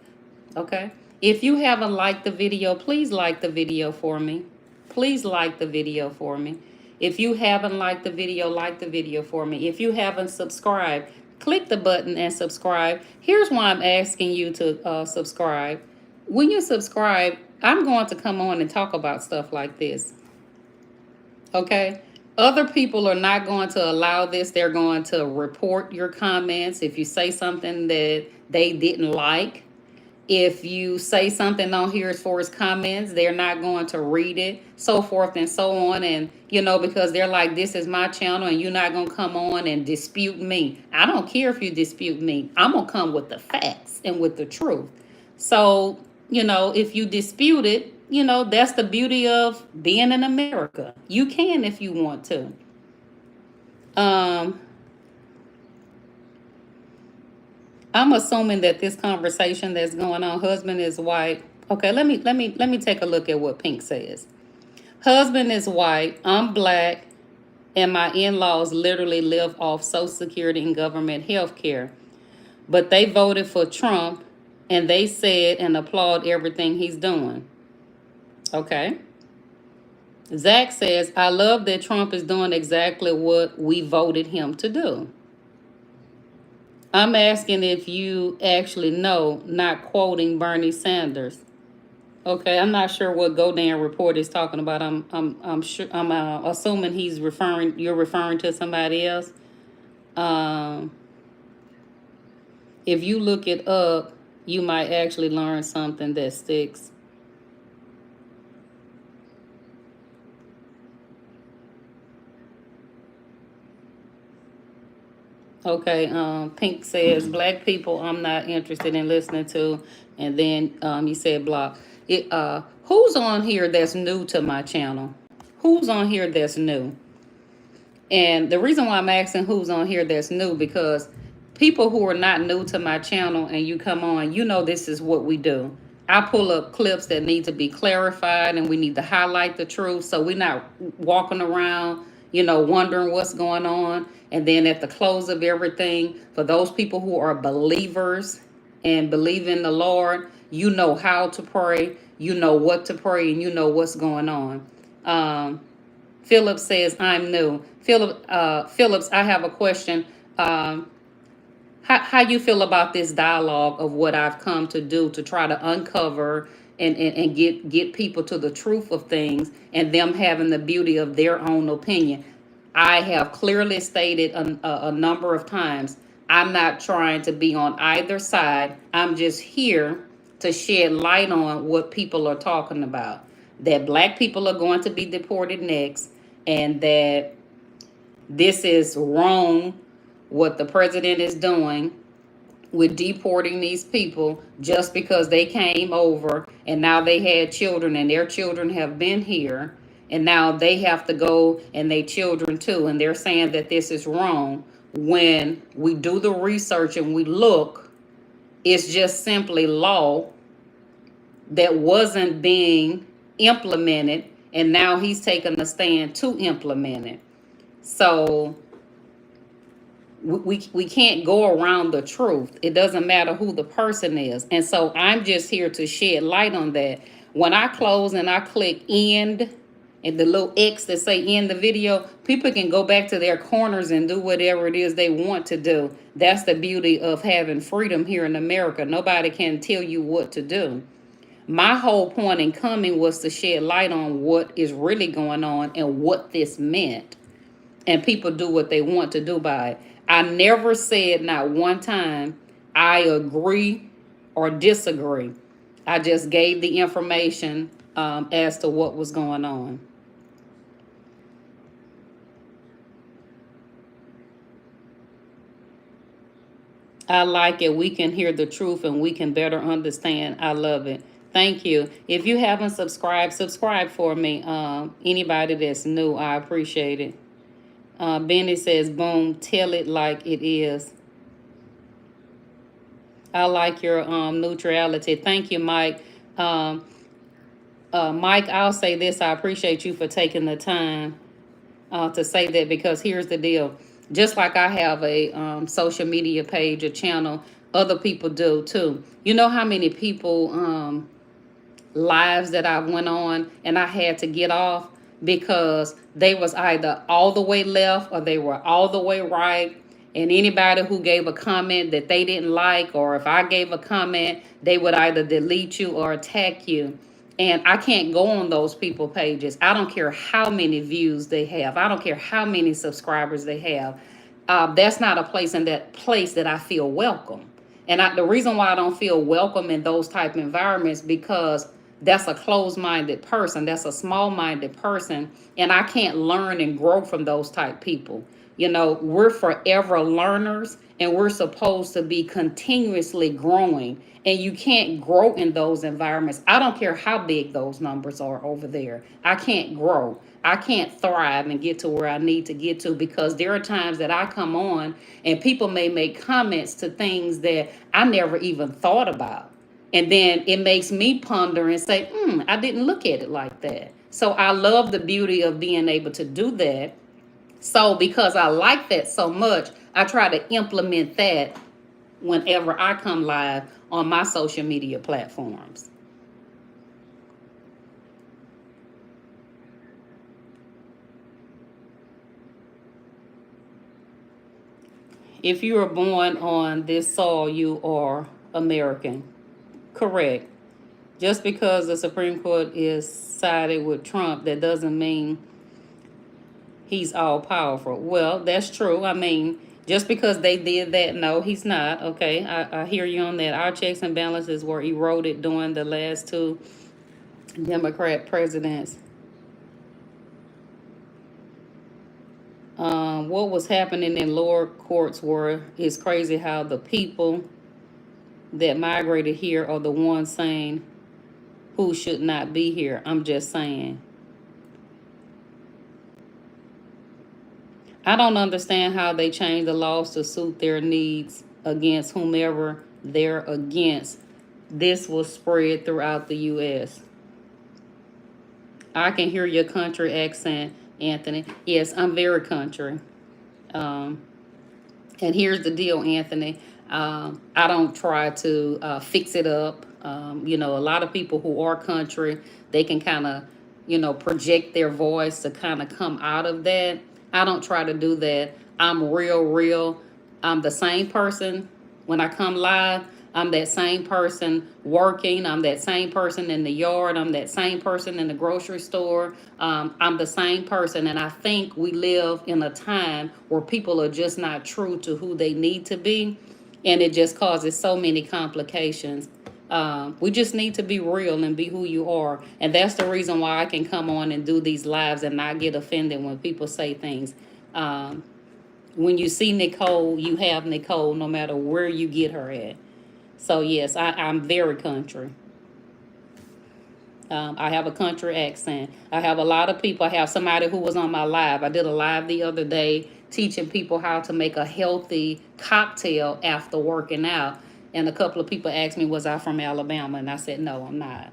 Okay? If you haven't liked the video, please like the video for me. Please like the video for me. If you haven't liked the video, like the video for me. If you haven't subscribed, click the button and subscribe. Here's why I'm asking you to subscribe. When you subscribe, I'm going to come on and talk about stuff like this. Okay? Other people are not going to allow this. They're going to report your comments if you say something that they didn't like. If you say something on here as far as comments, they're not going to read it, so forth and so on. And, because they're like, this is my channel and you're not going to come on and dispute me. I don't care if you dispute me. I'm going to come with the facts and with the truth. So, if you dispute it, that's the beauty of being in America. You can if you want to. I'm assuming that this conversation that's going on, husband is white. Okay, let me take a look at what Pink says. Husband is white, I'm black, and my in-laws literally live off Social Security and government health care. But they voted for Trump, and they said and applaud everything he's doing. Okay. Zach says, I love that Trump is doing exactly what we voted him to do. I'm asking if you actually know, not quoting Bernie Sanders. Okay, I'm not sure what Godin report is talking about. I'm sure I'm assuming you're referring to somebody else. If you look it up, you might actually learn something that sticks. Okay, Pink says, black people I'm not interested in listening to. And then you said block. Who's on here that's new to my channel? Who's on here that's new? And the reason why I'm asking who's on here that's new, because people who are not new to my channel and you come on, this is what we do. I pull up clips that need to be clarified, and we need to highlight the truth, so we're not walking around, wondering what's going on. And then at the close of everything, for those people who are believers and believe in the Lord, you know how to pray, you know what to pray, and you know what's going on. Philip says, I'm new. Phillips, I have a question. How you feel about this dialogue of what I've come to do to try to uncover and get people to the truth of things, and them having the beauty of their own opinion? I have clearly stated a number of times, I'm not trying to be on either side. I'm just here to shed light on what people are talking about. That black people are going to be deported next, and that this is wrong what the president is doing with deporting these people just because they came over and now they had children and their children have been here, and now they have to go and they children too, and they're saying that this is wrong. When we do the research and we look, it's just simply law that wasn't being implemented, and now he's taking a stand to implement it. So we can't go around the truth. It doesn't matter who the person is. And so I'm just here to shed light on that. When I close and I click end and the little X that say end the video, people can go back to their corners and do whatever it is they want to do. That's the beauty of having freedom here in America. Nobody can tell you what to do. My whole point in coming was to shed light on what is really going on and what this meant. And people do what they want to do by it. I never said, not one time, I agree or disagree. I just gave the information as to what was going on. I like it. We can hear the truth and we can better understand. I love it. Thank you. If you haven't subscribed, subscribe for me. Anybody that's new, I appreciate it. Benny says, boom, tell it like it is. I like your neutrality. Thank you, Mike. Mike, I'll say this. I appreciate you for taking the time to say that, because here's the deal. Just like I have a social media page, a channel, other people do too. You know how many people lives that I went on and I had to get off because they was either all the way left or they were all the way right. And anybody who gave a comment that they didn't like, or if I gave a comment, they would either delete you or attack you. And I can't go on those people pages. I don't care how many views they have. I don't care how many subscribers they have. That's not a place that I feel welcome. And the reason why I don't feel welcome in those type of environments, because that's a closed-minded person. That's a small-minded person. And I can't learn and grow from those type people. We're forever learners, and we're supposed to be continuously growing. And you can't grow in those environments. I don't care how big those numbers are over there. I can't grow. I can't thrive and get to where I need to get to, because there are times that I come on and people may make comments to things that I never even thought about. And then it makes me ponder and say, I didn't look at it like that. So I love the beauty of being able to do that. So because I like that so much, I try to implement that whenever I come live on my social media platforms. If you were born on this soil, you are American. Correct. Just because the Supreme Court is sided with Trump, that doesn't mean he's all powerful. Well, that's true. I mean, just because they did that, no, he's not. Okay, I hear you on that. Our checks and balances were eroded during the last two Democrat presidents. What was happening in lower courts is crazy how the people that migrated here are the ones saying who should not be here. I'm just saying. I don't understand how they change the laws to suit their needs against whomever they're against. this will spread throughout the U.S. I can hear your country accent, Anthony. Yes, I'm very country. Um, and here's the deal, Anthony. I don't try to fix it up. You know, a lot of people who are country, they can kind of, you know, project their voice to kind of come out of that. I don't try to do that. I'm real, real. I'm the same person when I come live. I'm that same person working. I'm that same person in the yard. I'm that same person in the grocery store. I'm the same person. And I think we live in a time where people are just not true to who they need to be. And it just causes so many complications. We just need to be real and be who you are. And that's the reason why I can come on and do these lives and not get offended when people say things. When you see Nicole, you have Nicole no matter where you get her at. So yes, I'm very country. I have a country accent. I have a lot of people. I have somebody who was on my live. I did a live the other day teaching people how to make a healthy cocktail after working out. And a couple of people asked me, was I from Alabama? And I said, no, I'm not.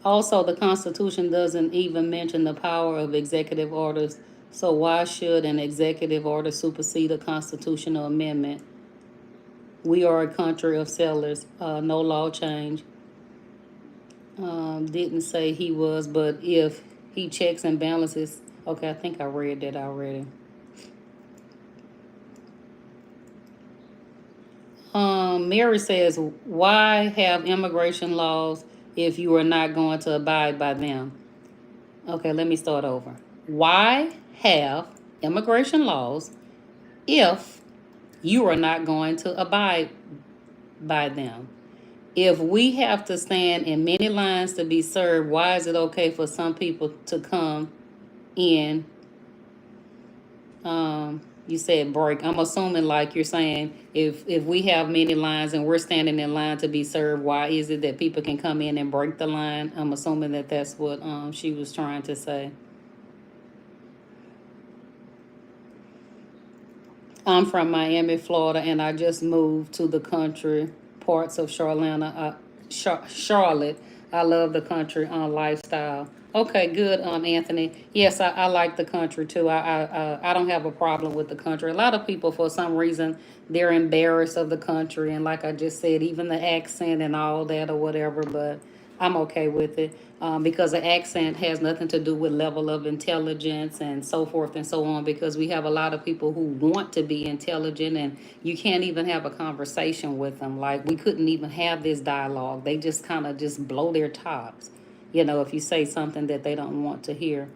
Also, the Constitution doesn't even mention the power of executive orders. So why should an executive order supersede a constitutional amendment? We are a country of settlers. No law change. Didn't say he was, but if he checks and balances. Okay, I think I read that already. Mary says, why have immigration laws if you are not going to abide by them? Okay, let me start over. Why have immigration laws if you are not going to abide by them? If we have to stand in many lines to be served, why is it okay for some people to come in? You said break. I'm assuming like you're saying if we have many lines and we're standing in line to be served, why is it that people can come in and break the line? I'm assuming that that's what she was trying to say. I'm from Miami, Florida, and I just moved to the country parts of Charlotte. I love the country lifestyle. Okay, good, Anthony. Yes, I like the country too. I don't have a problem with the country. A lot of people, for some reason, they're embarrassed of the country, and like I just said, even the accent and all that or whatever. But I'm okay with it because the accent has nothing to do with level of intelligence and so forth and so on, because we have a lot of people who want to be intelligent and you can't even have a conversation with them. Like we couldn't even have this dialogue. They just kind of just blow their tops, you know, if you say something that they don't want to hear.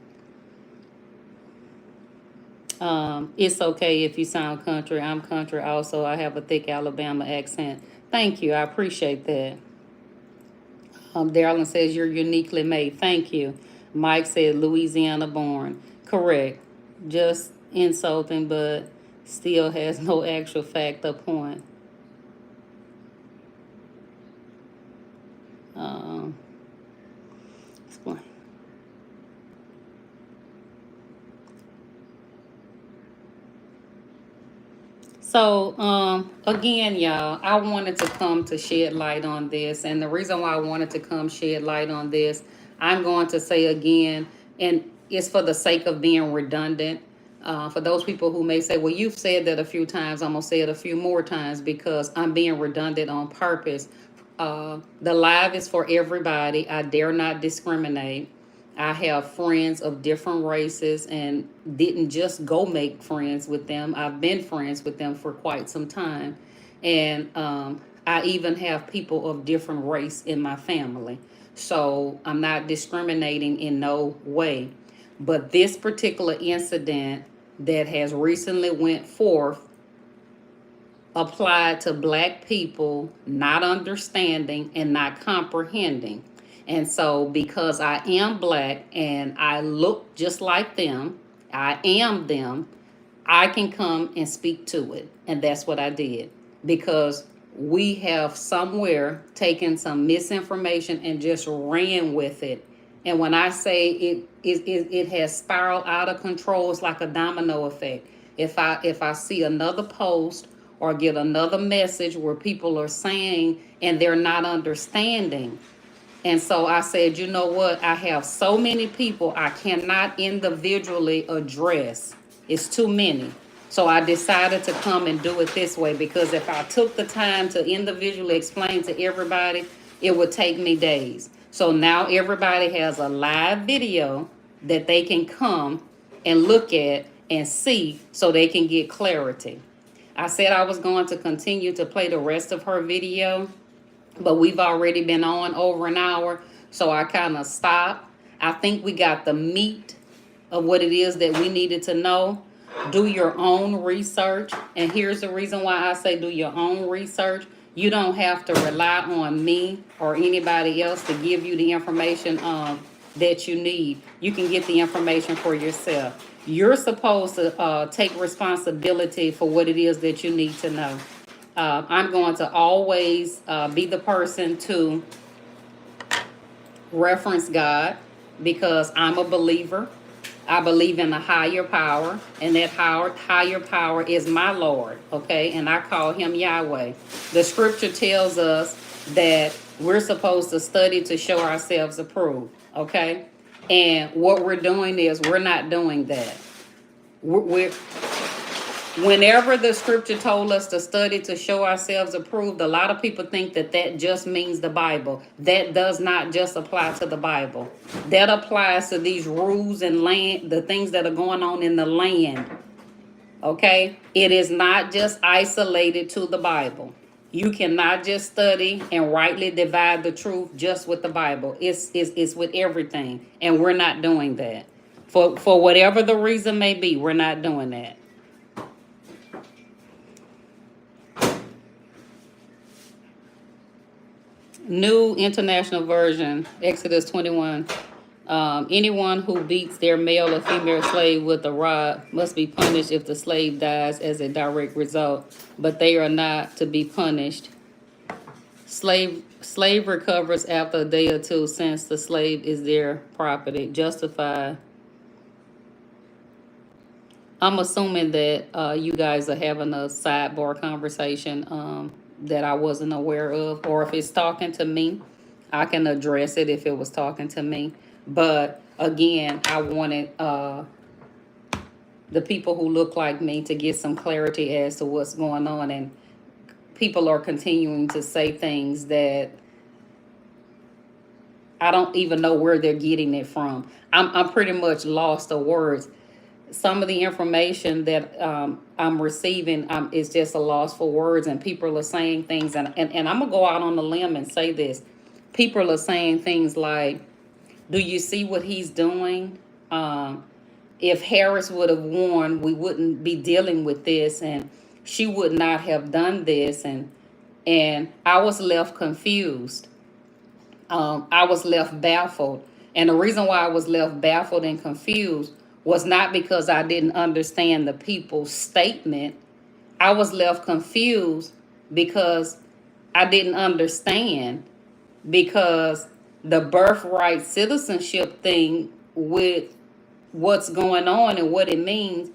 It's okay if you sound country. I'm country also. I have a thick Alabama accent. Thank you. I appreciate that. Darylin says you're uniquely made. Thank you. Mike said Louisiana born. Correct. Just insulting, but still has no actual fact or point. Explain. So, again, y'all, I wanted to come to shed light on this. And the reason why I wanted to come shed light on this, I'm going to say again, and it's for the sake of being redundant. For those people who may say, well, you've said that a few times, I'm going to say it a few more times because I'm being redundant on purpose. The live is for everybody. I dare not discriminate. I have friends of different races and didn't just go make friends with them. I've been friends with them for quite some time. And I even have people of different race in my family. So I'm not discriminating in no way. But this particular incident that has recently went forth applied to Black people not understanding and not comprehending. And so because I am Black and I look just like them, I am them, I can come and speak to it. And that's what I did. Because we have somewhere taken some misinformation and just ran with it. And when I say it has spiraled out of control, it's like a domino effect. If I see another post or get another message where people are saying and they're not understanding, and so I said, you know what? I have so many people I cannot individually address. It's too many. So I decided to come and do it this way, because if I took the time to individually explain to everybody, it would take me days. So now everybody has a live video that they can come and look at and see so they can get clarity. I said I was going to continue to play the rest of her video, but we've already been on over an hour, so I kind of stopped. I think we got the meat of what it is that we needed to know. Do your own research, and here's the reason why I say do your own research. You don't have to rely on me or anybody else to give you the information that you need. You can get the information for yourself. You're supposed to take responsibility for what it is that you need to know. I'm going to always be the person to reference God, because I'm a believer. I believe in a higher power, and that higher power is my Lord, okay? And I call him Yahweh. The scripture tells us that we're supposed to study to show ourselves approved, okay? And what we're doing is we're not doing that. Whenever the scripture told us to study to show ourselves approved, a lot of people think that that just means the Bible. That does not just apply to the Bible. That applies to these rules and land, the things that are going on in the land. Okay? It is not just isolated to the Bible. You cannot just study and rightly divide the truth just with the Bible. It's with everything. And we're not doing that. For whatever the reason may be, we're not doing that. New International Version, Exodus 21. Anyone who beats their male or female slave with a rod must be punished if the slave dies as a direct result, but they are not to be punished. Slave recovers after a day or two, since the slave is their property. Justified. I'm assuming that you guys are having a sidebar conversation that I wasn't aware of, or if it's talking to me, I can address it if it was talking to me. But again, I wanted the people who look like me to get some clarity as to what's going on, and people are continuing to say things that I don't even know where they're getting it from. I'm pretty much lost of words. Some of the information that I'm receiving is just a loss for words, and people are saying things, and I'm gonna go out on the limb and say this. People are saying things like, do you see what he's doing? If Harris would have won, we wouldn't be dealing with this, and she would not have done this, and I was left confused. I was left baffled. And the reason why I was left baffled and confused was not because I didn't understand the people's statement. I was left confused because I didn't understand, because the birthright citizenship thing with what's going on and what it means,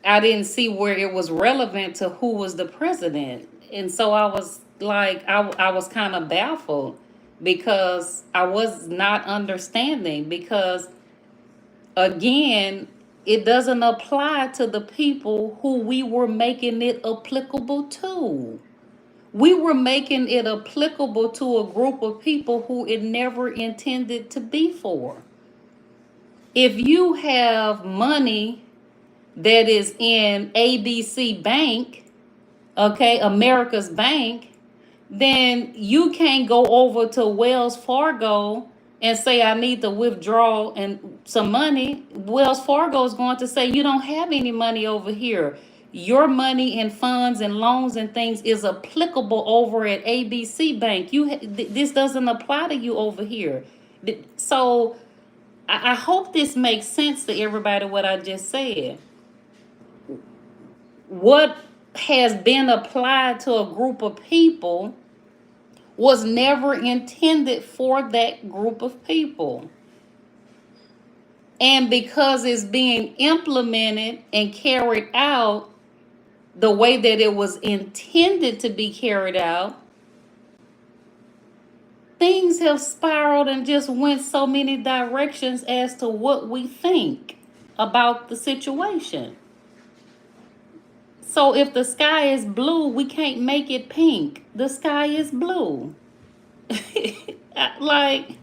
I didn't see where it was relevant to who was the president. And so I was like, I was kind of baffled, because I was not understanding, because again, it doesn't apply to the people who we were making it applicable to. We were making it applicable to a group of people who it never intended to be for. If you have money that is in ABC Bank, okay, America's Bank, then you can't go over to Wells Fargo and say, I need to withdraw and some money. Wells Fargo is going to say, you don't have any money over here. Your money and funds and loans and things is applicable over at ABC Bank. This doesn't apply to you over here. So I hope this makes sense to everybody what I just said. What has been applied to a group of people was never intended for that group of people. And because it's being implemented and carried out the way that it was intended to be carried out, things have spiraled and just went so many directions as to what we think about the situation. So if the sky is blue, we can't make it pink. The sky is blue. Like,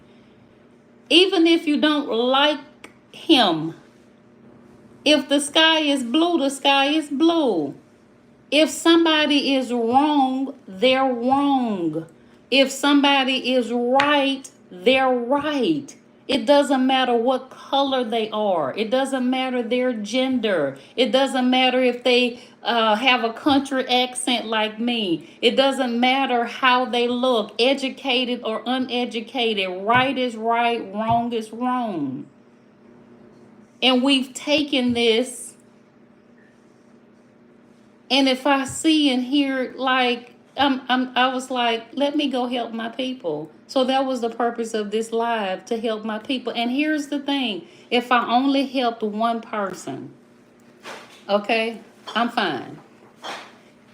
even if you don't like him, if the sky is blue, the sky is blue. If somebody is wrong, they're wrong. If somebody is right, they're right. It doesn't matter what color they are. It doesn't matter their gender. It doesn't matter if they have a country accent like me. It doesn't matter how they look, educated or uneducated. Right is right, wrong is wrong. And we've taken this, and if I see and hear, like, I was like, let me go help my people. So that was the purpose of this live, to help my people. And here's the thing: if I only helped one person, okay, I'm fine.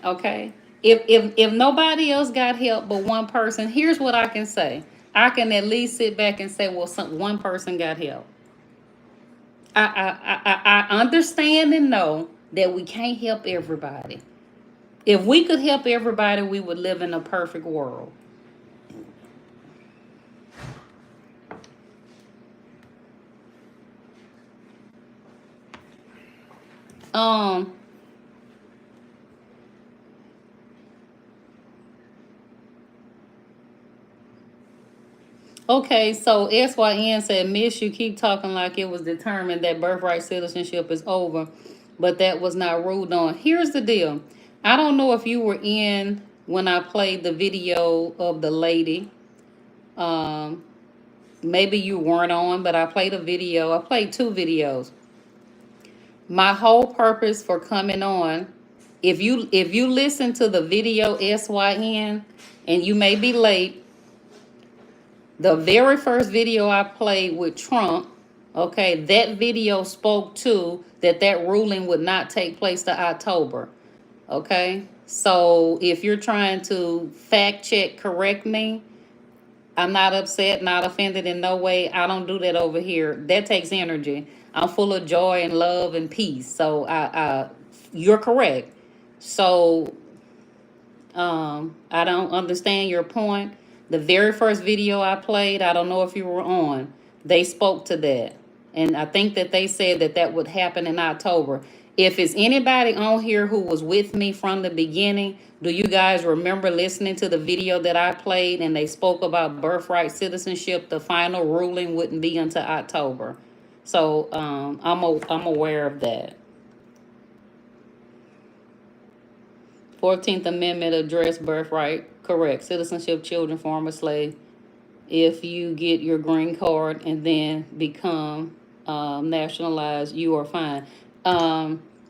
Okay, if nobody else got help but one person, here's what I can say: I can at least sit back and say, well, one person got help. I understand and know that we can't help everybody. If we could help everybody, we would live in a perfect world. Um, okay, so SYN said, Miss, you keep talking like it was determined that birthright citizenship is over, but that was not ruled on. Here's the deal. I don't know if you were in when I played the video of the lady. Maybe you weren't on, but I played a video. I played 2 videos. My whole purpose for coming on, if you listen to the video SYN, and you may be late, the very first video I played with Trump, okay, that video spoke to that ruling would not take place to October. Okay, so if you're trying to fact check, correct me, I'm not upset, not offended in no way. I don't do that over here. That takes energy. I'm full of joy and love and peace. So you're correct. So I don't understand your point. The very first video I played, I don't know if you were on, they spoke to that. And I think that they said that would happen in October. If it's anybody on here who was with me from the beginning, do you guys remember listening to the video that I played and they spoke about birthright citizenship? The final ruling wouldn't be until October. So I'm aware of that. 14th Amendment address birthright, correct. Citizenship, children, former slave. If you get your green card and then become nationalized, you are fine.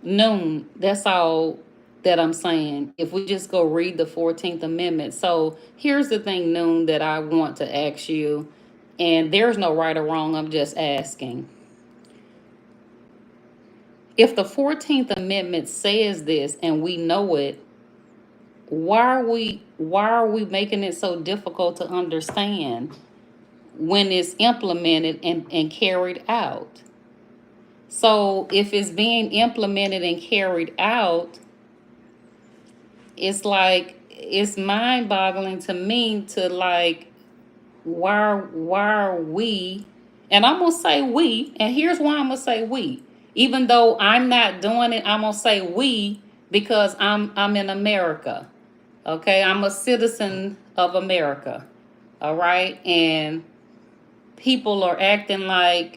Noon, that's all that I'm saying. If we just go read the 14th Amendment. So here's the thing, Noon, that I want to ask you, and there's no right or wrong, I'm just asking. If the 14th Amendment says this and we know it, why are we making it so difficult to understand when it's implemented and carried out? So if it's being implemented and carried out, it's like, it's mind-boggling to me to like, why are we, and I'm gonna say we, and here's why I'm gonna say we. Even though I'm not doing it, I'm gonna say we because I'm in America. Okay, I'm a citizen of America. All right, and people are acting like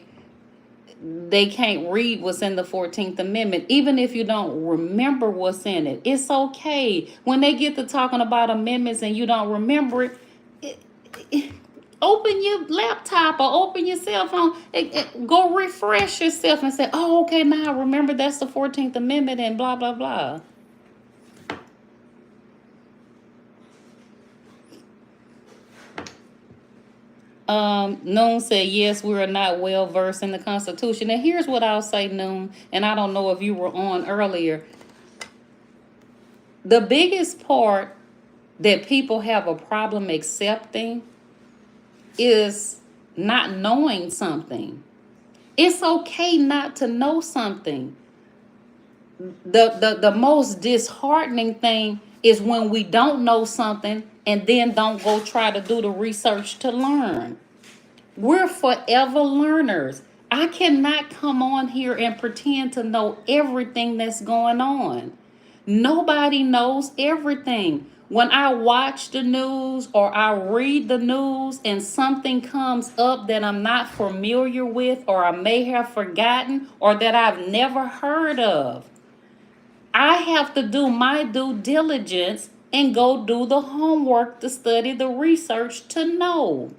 they can't read what's in the 14th Amendment, even if you don't remember what's in it. It's okay. When they get to talking about amendments and you don't remember it, open your laptop or open your cell phone, go refresh yourself and say, oh, okay, now I remember that's the 14th Amendment and blah, blah, blah. Noon said, yes, we are not well versed in the Constitution. And here's what I'll say, Noon, and I don't know if you were on earlier. The biggest part that people have a problem accepting is not knowing something. It's okay not to know something. The most disheartening thing is when we don't know something and then don't go try to do the research to learn. We're forever learners. I cannot come on here and pretend to know everything that's going on. Nobody knows everything. When I watch the news or I read the news and something comes up that I'm not familiar with or I may have forgotten or that I've never heard of, I have to do my due diligence and go do the homework to study the research to know.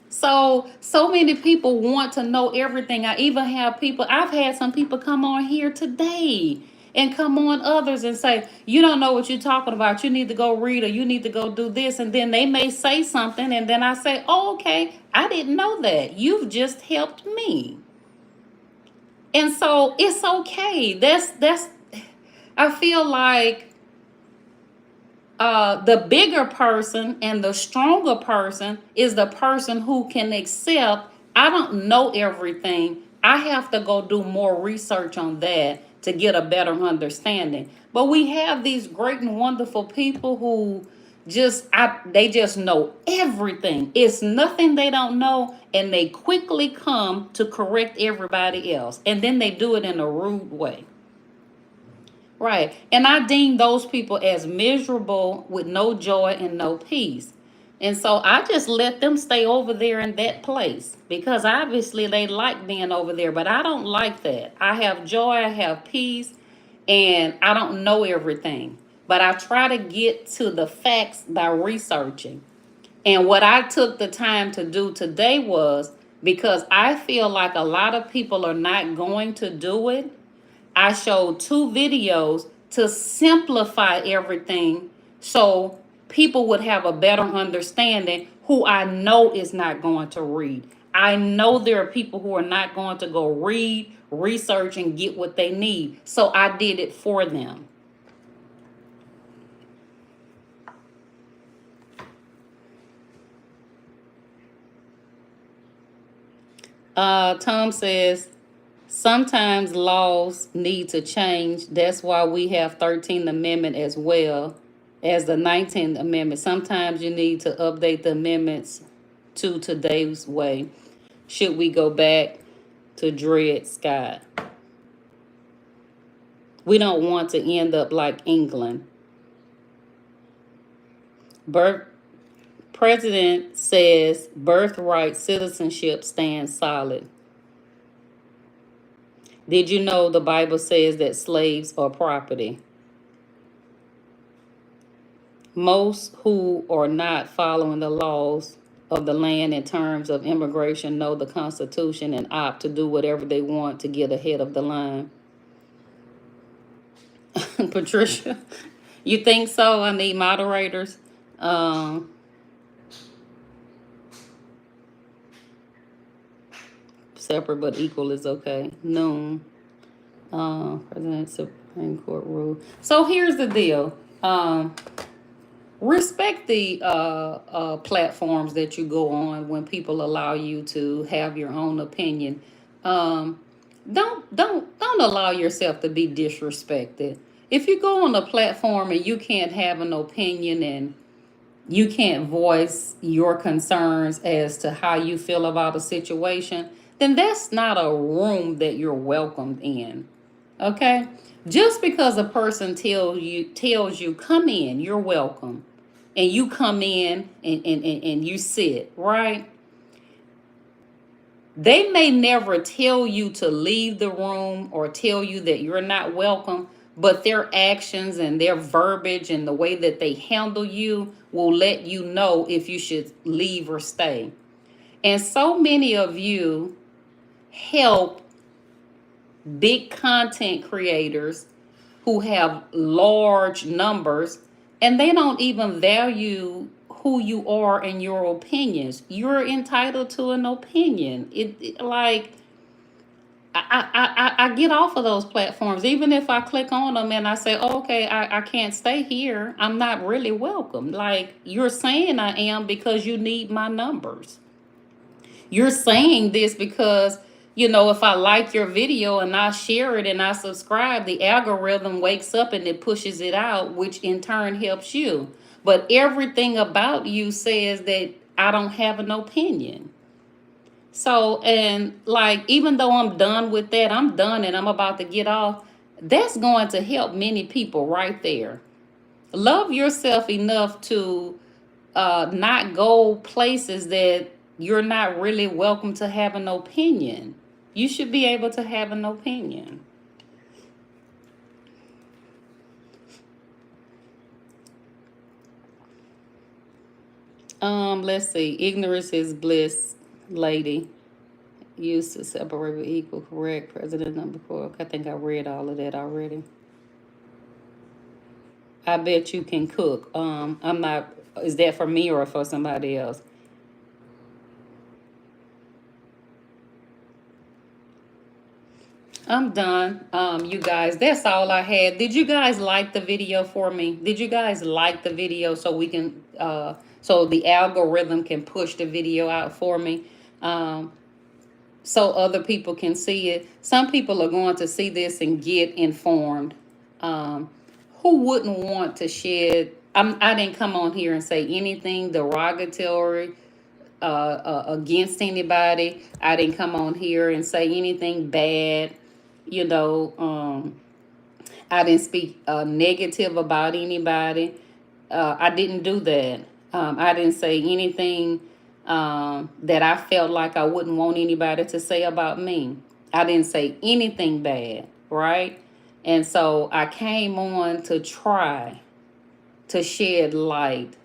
So many people want to know everything. I've had some people come on here today and come on others and say, you don't know what you're talking about. You need to go read or you need to go do this. And then they may say something and then I say, oh, okay, I didn't know that. You've just helped me. And so it's okay. I feel like the bigger person and the stronger person is the person who can accept, I don't know everything. I have to go do more research on that to get a better understanding. But we have these great and wonderful people who they just know everything. It's nothing they don't know, and they quickly come to correct everybody else. And then they do it in a rude way. Right. And I deem those people as miserable with no joy and no peace. And so I just let them stay over there in that place because obviously they like being over there, but I don't like that. I have joy, I have peace, and I don't know everything. But I try to get to the facts by researching. And what I took the time to do today was because I feel like a lot of people are not going to do it. I showed 2 videos to simplify everything so people would have a better understanding who I know is not going to read. I know there are people who are not going to go read, research, and get what they need. So I did it for them. Tom says, sometimes laws need to change. That's why we have 13th Amendment as well as the 19th Amendment. Sometimes you need to update the amendments to today's way. Should we go back to Dred Scott? We don't want to end up like England. President says birthright citizenship stands solid. Did you know the Bible says that slaves are property? Most who are not following the laws of the land in terms of immigration know the Constitution and opt to do whatever they want to get ahead of the line. Patricia, you think so? I need moderators. Separate but equal is okay. Noon. President Supreme Court rule. So here's the deal. Respect the platforms that you go on when people allow you to have your own opinion. Don't allow yourself to be disrespected. If you go on a platform and you can't have an opinion and you can't voice your concerns as to how you feel about a situation, then that's not a room that you're welcomed in. Okay? Just because a person tells you come in, you're welcome. And you come in and you sit, right? They may never tell you to leave the room or tell you that you're not welcome, but their actions and their verbiage and the way that they handle you will let you know if you should leave or stay. And so many of you help big content creators who have large numbers, and they don't even value who you are and your opinions. You're entitled to an opinion. I get off of those platforms. Even if I click on them and I say, oh, okay, I can't stay here, I'm not really welcome. Like, you're saying I am because you need my numbers. You're saying this because, if I like your video and I share it and I subscribe, the algorithm wakes up and it pushes it out, which in turn helps you. But everything about you says that I don't have an opinion. So, and like, even though I'm done with that, I'm done and I'm about to get off, that's going to help many people right there. Love yourself enough to not go places that you're not really welcome to have an opinion. You should be able to have an opinion. Let's see. Ignorance is bliss, lady. Used to separate with equal, correct. President number 4. I think I read all of that already. I bet you can cook. I'm not. Is that for me or for somebody else? I'm done. You guys, that's all I had. Did you guys like the video for me? Did you guys like the video so we can so the algorithm can push the video out for me? So other people can see it. Some people are going to see this and get informed. Who wouldn't want to shed? I didn't come on here and say anything derogatory against anybody. I didn't come on here and say anything bad. I didn't speak negative about anybody. I didn't do that. I didn't say anything that I felt like I wouldn't want anybody to say about me. I didn't say anything bad, right? And so I came on to try to shed light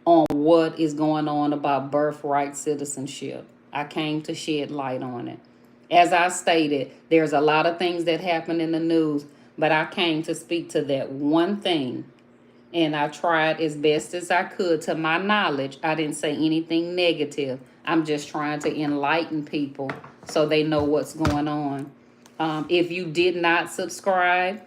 on what is going on about birthright citizenship. I came to shed light on it. As I stated, there's a lot of things that happen in the news, but I came to speak to that one thing. And I tried as best as I could to my knowledge. I didn't say anything negative. I'm just trying to enlighten people so they know what's going on. If you did not subscribe,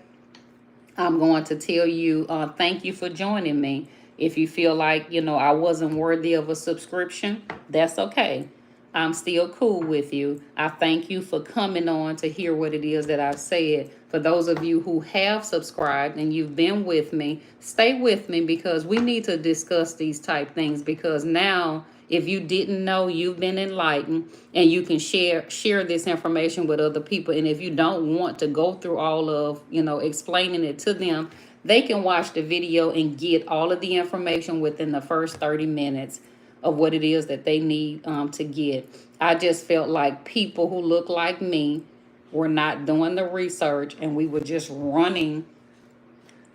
I'm going to tell you, thank you for joining me. If you feel like, I wasn't worthy of a subscription, that's okay. I'm still cool with you. I thank you for coming on to hear what it is that I've said. For those of you who have subscribed and you've been with me, stay with me because we need to discuss these type things, because now if you didn't know, you've been enlightened and you can share this information with other people. And if you don't want to go through all of, explaining it to them, they can watch the video and get all of the information within the first 30 minutes of what it is that they need to get. I just felt like people who look like me were not doing the research and we were just running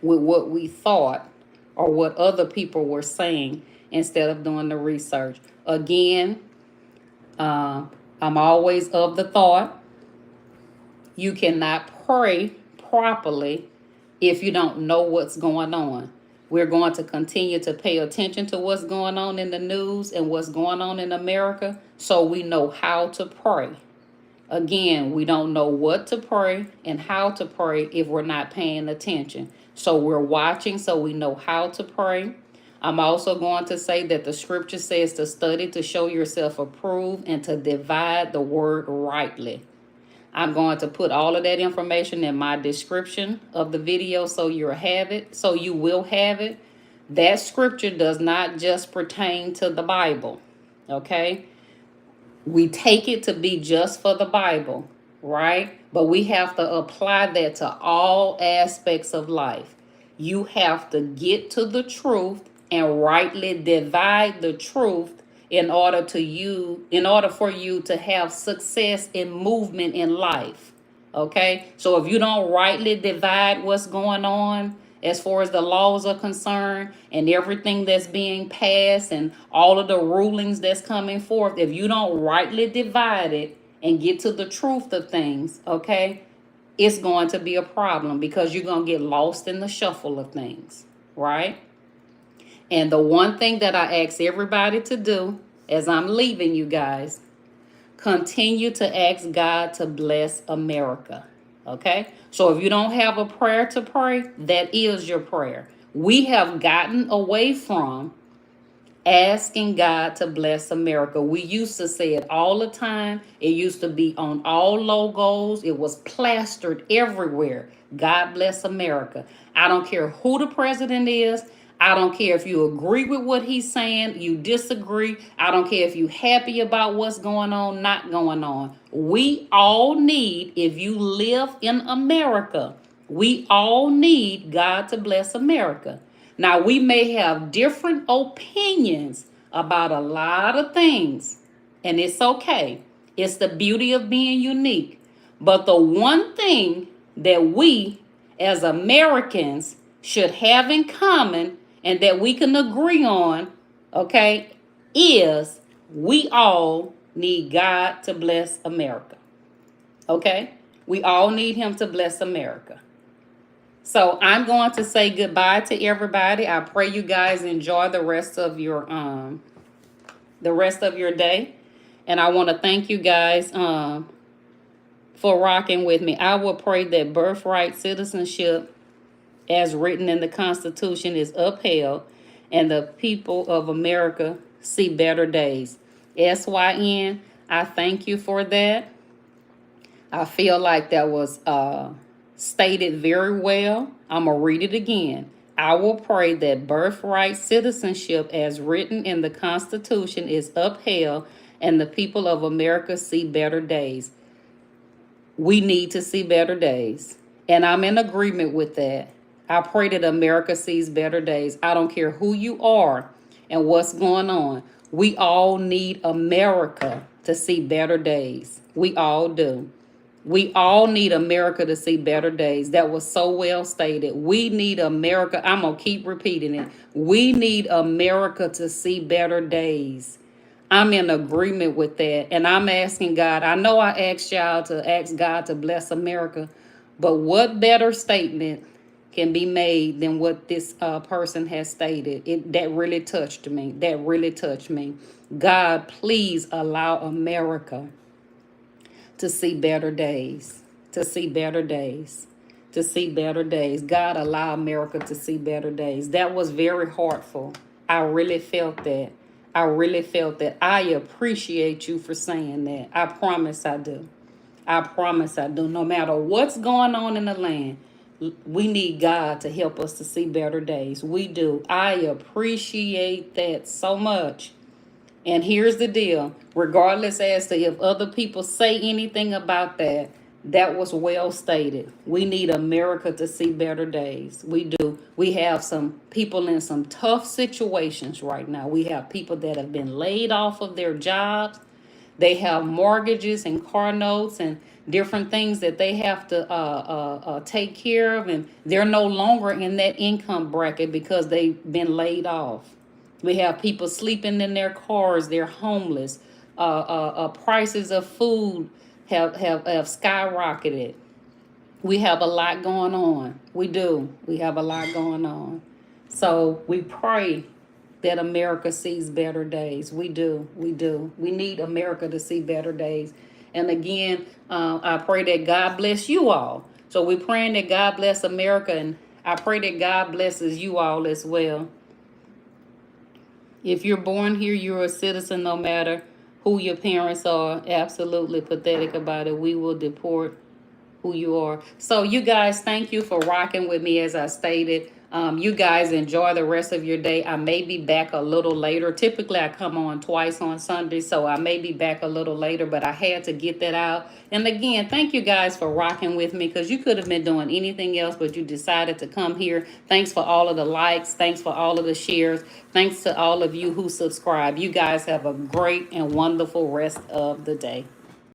with what we thought or what other people were saying instead of doing the research. Again, I'm always of the thought you cannot pray properly if you don't know what's going on. We're going to continue to pay attention to what's going on in the news and what's going on in America so we know how to pray. Again, we don't know what to pray and how to pray if we're not paying attention. So we're watching so we know how to pray. I'm also going to say that the scripture says to study to show yourself approved and to divide the word rightly. I'm going to put all of that information in my description of the video so you will have it. That scripture does not just pertain to the Bible, okay? We take it to be just for the Bible, right? But we have to apply that to all aspects of life. You have to get to the truth and rightly divide the truth in order for you to have success in movement in life. Okay? So if you don't rightly divide what's going on as far as the laws are concerned and everything that's being passed and all of the rulings that's coming forth, if you don't rightly divide it and get to the truth of things, okay, it's going to be a problem because you're going to get lost in the shuffle of things, right? And the one thing that I ask everybody to do as I'm leaving you guys, continue to ask God to bless America. Okay? So if you don't have a prayer to pray, that is your prayer. We have gotten away from asking God to bless America. We used to say it all the time. It used to be on all logos. It was plastered everywhere. God bless America. I don't care who the president is. I don't care if you agree with what he's saying, you disagree. I don't care if you're happy about what's going on, not going on. We all need, if you live in America, we all need God to bless America. Now, we may have different opinions about a lot of things, and it's okay. It's the beauty of being unique. But the one thing that we as Americans should have in common and that we can agree on, okay, is we all need God to bless America. Okay? We all need Him to bless America. So I'm going to say goodbye to everybody. I pray you guys enjoy the rest of your day. And I want to thank you guys for rocking with me. I will pray that birthright citizenship as written in the Constitution is upheld and the people of America see better days. SYN, I thank you for that. I feel like that was stated very well. I'm going to read it again. I will pray that birthright citizenship as written in the Constitution is upheld and the people of America see better days. We need to see better days. And I'm in agreement with that. I pray that America sees better days. I don't care who you are and what's going on. We all need America to see better days. We all do. We all need America to see better days. That was so well stated. We need America. I'm going to keep repeating it. We need America to see better days. I'm in agreement with that. And I'm asking God. I know I asked y'all to ask God to bless America. But what better statement can be made than what this person has stated? That really touched me. That really touched me. God, please allow America to see better days, to see better days, to see better days. God, allow America to see better days. That was very heartful. I really felt that. I really felt that. I appreciate you for saying that. I promise I do. I promise I do. No matter what's going on in the land, we need God to help us to see better days. We do. I appreciate that so much. And here's the deal, regardless as to if other people say anything about that, that was well stated. We need America to see better days. We do. We have some people in some tough situations right now. We have people that have been laid off of their jobs. They have mortgages and car notes and different things that they have to take care of. And they're no longer in that income bracket because they've been laid off. We have people sleeping in their cars. They're homeless. Prices of food have skyrocketed. We have a lot going on. We do. We have a lot going on. So we pray that America sees better days. We do. We do. We need America to see better days. And again, I pray that God bless you all. So we're praying that God bless America. And I pray that God blesses you all as well. If you're born here, you're a citizen no matter who your parents are. Absolutely pathetic about it. We will deport who you are. So you guys, thank you for rocking with me as I stated. You guys enjoy the rest of your day. I may be back a little later. Typically, I come on twice on Sunday, so I may be back a little later, but I had to get that out. And again, thank you guys for rocking with me because you could have been doing anything else, but you decided to come here. Thanks for all of the likes. Thanks for all of the shares. Thanks to all of you who subscribe. You guys have a great and wonderful rest of the day.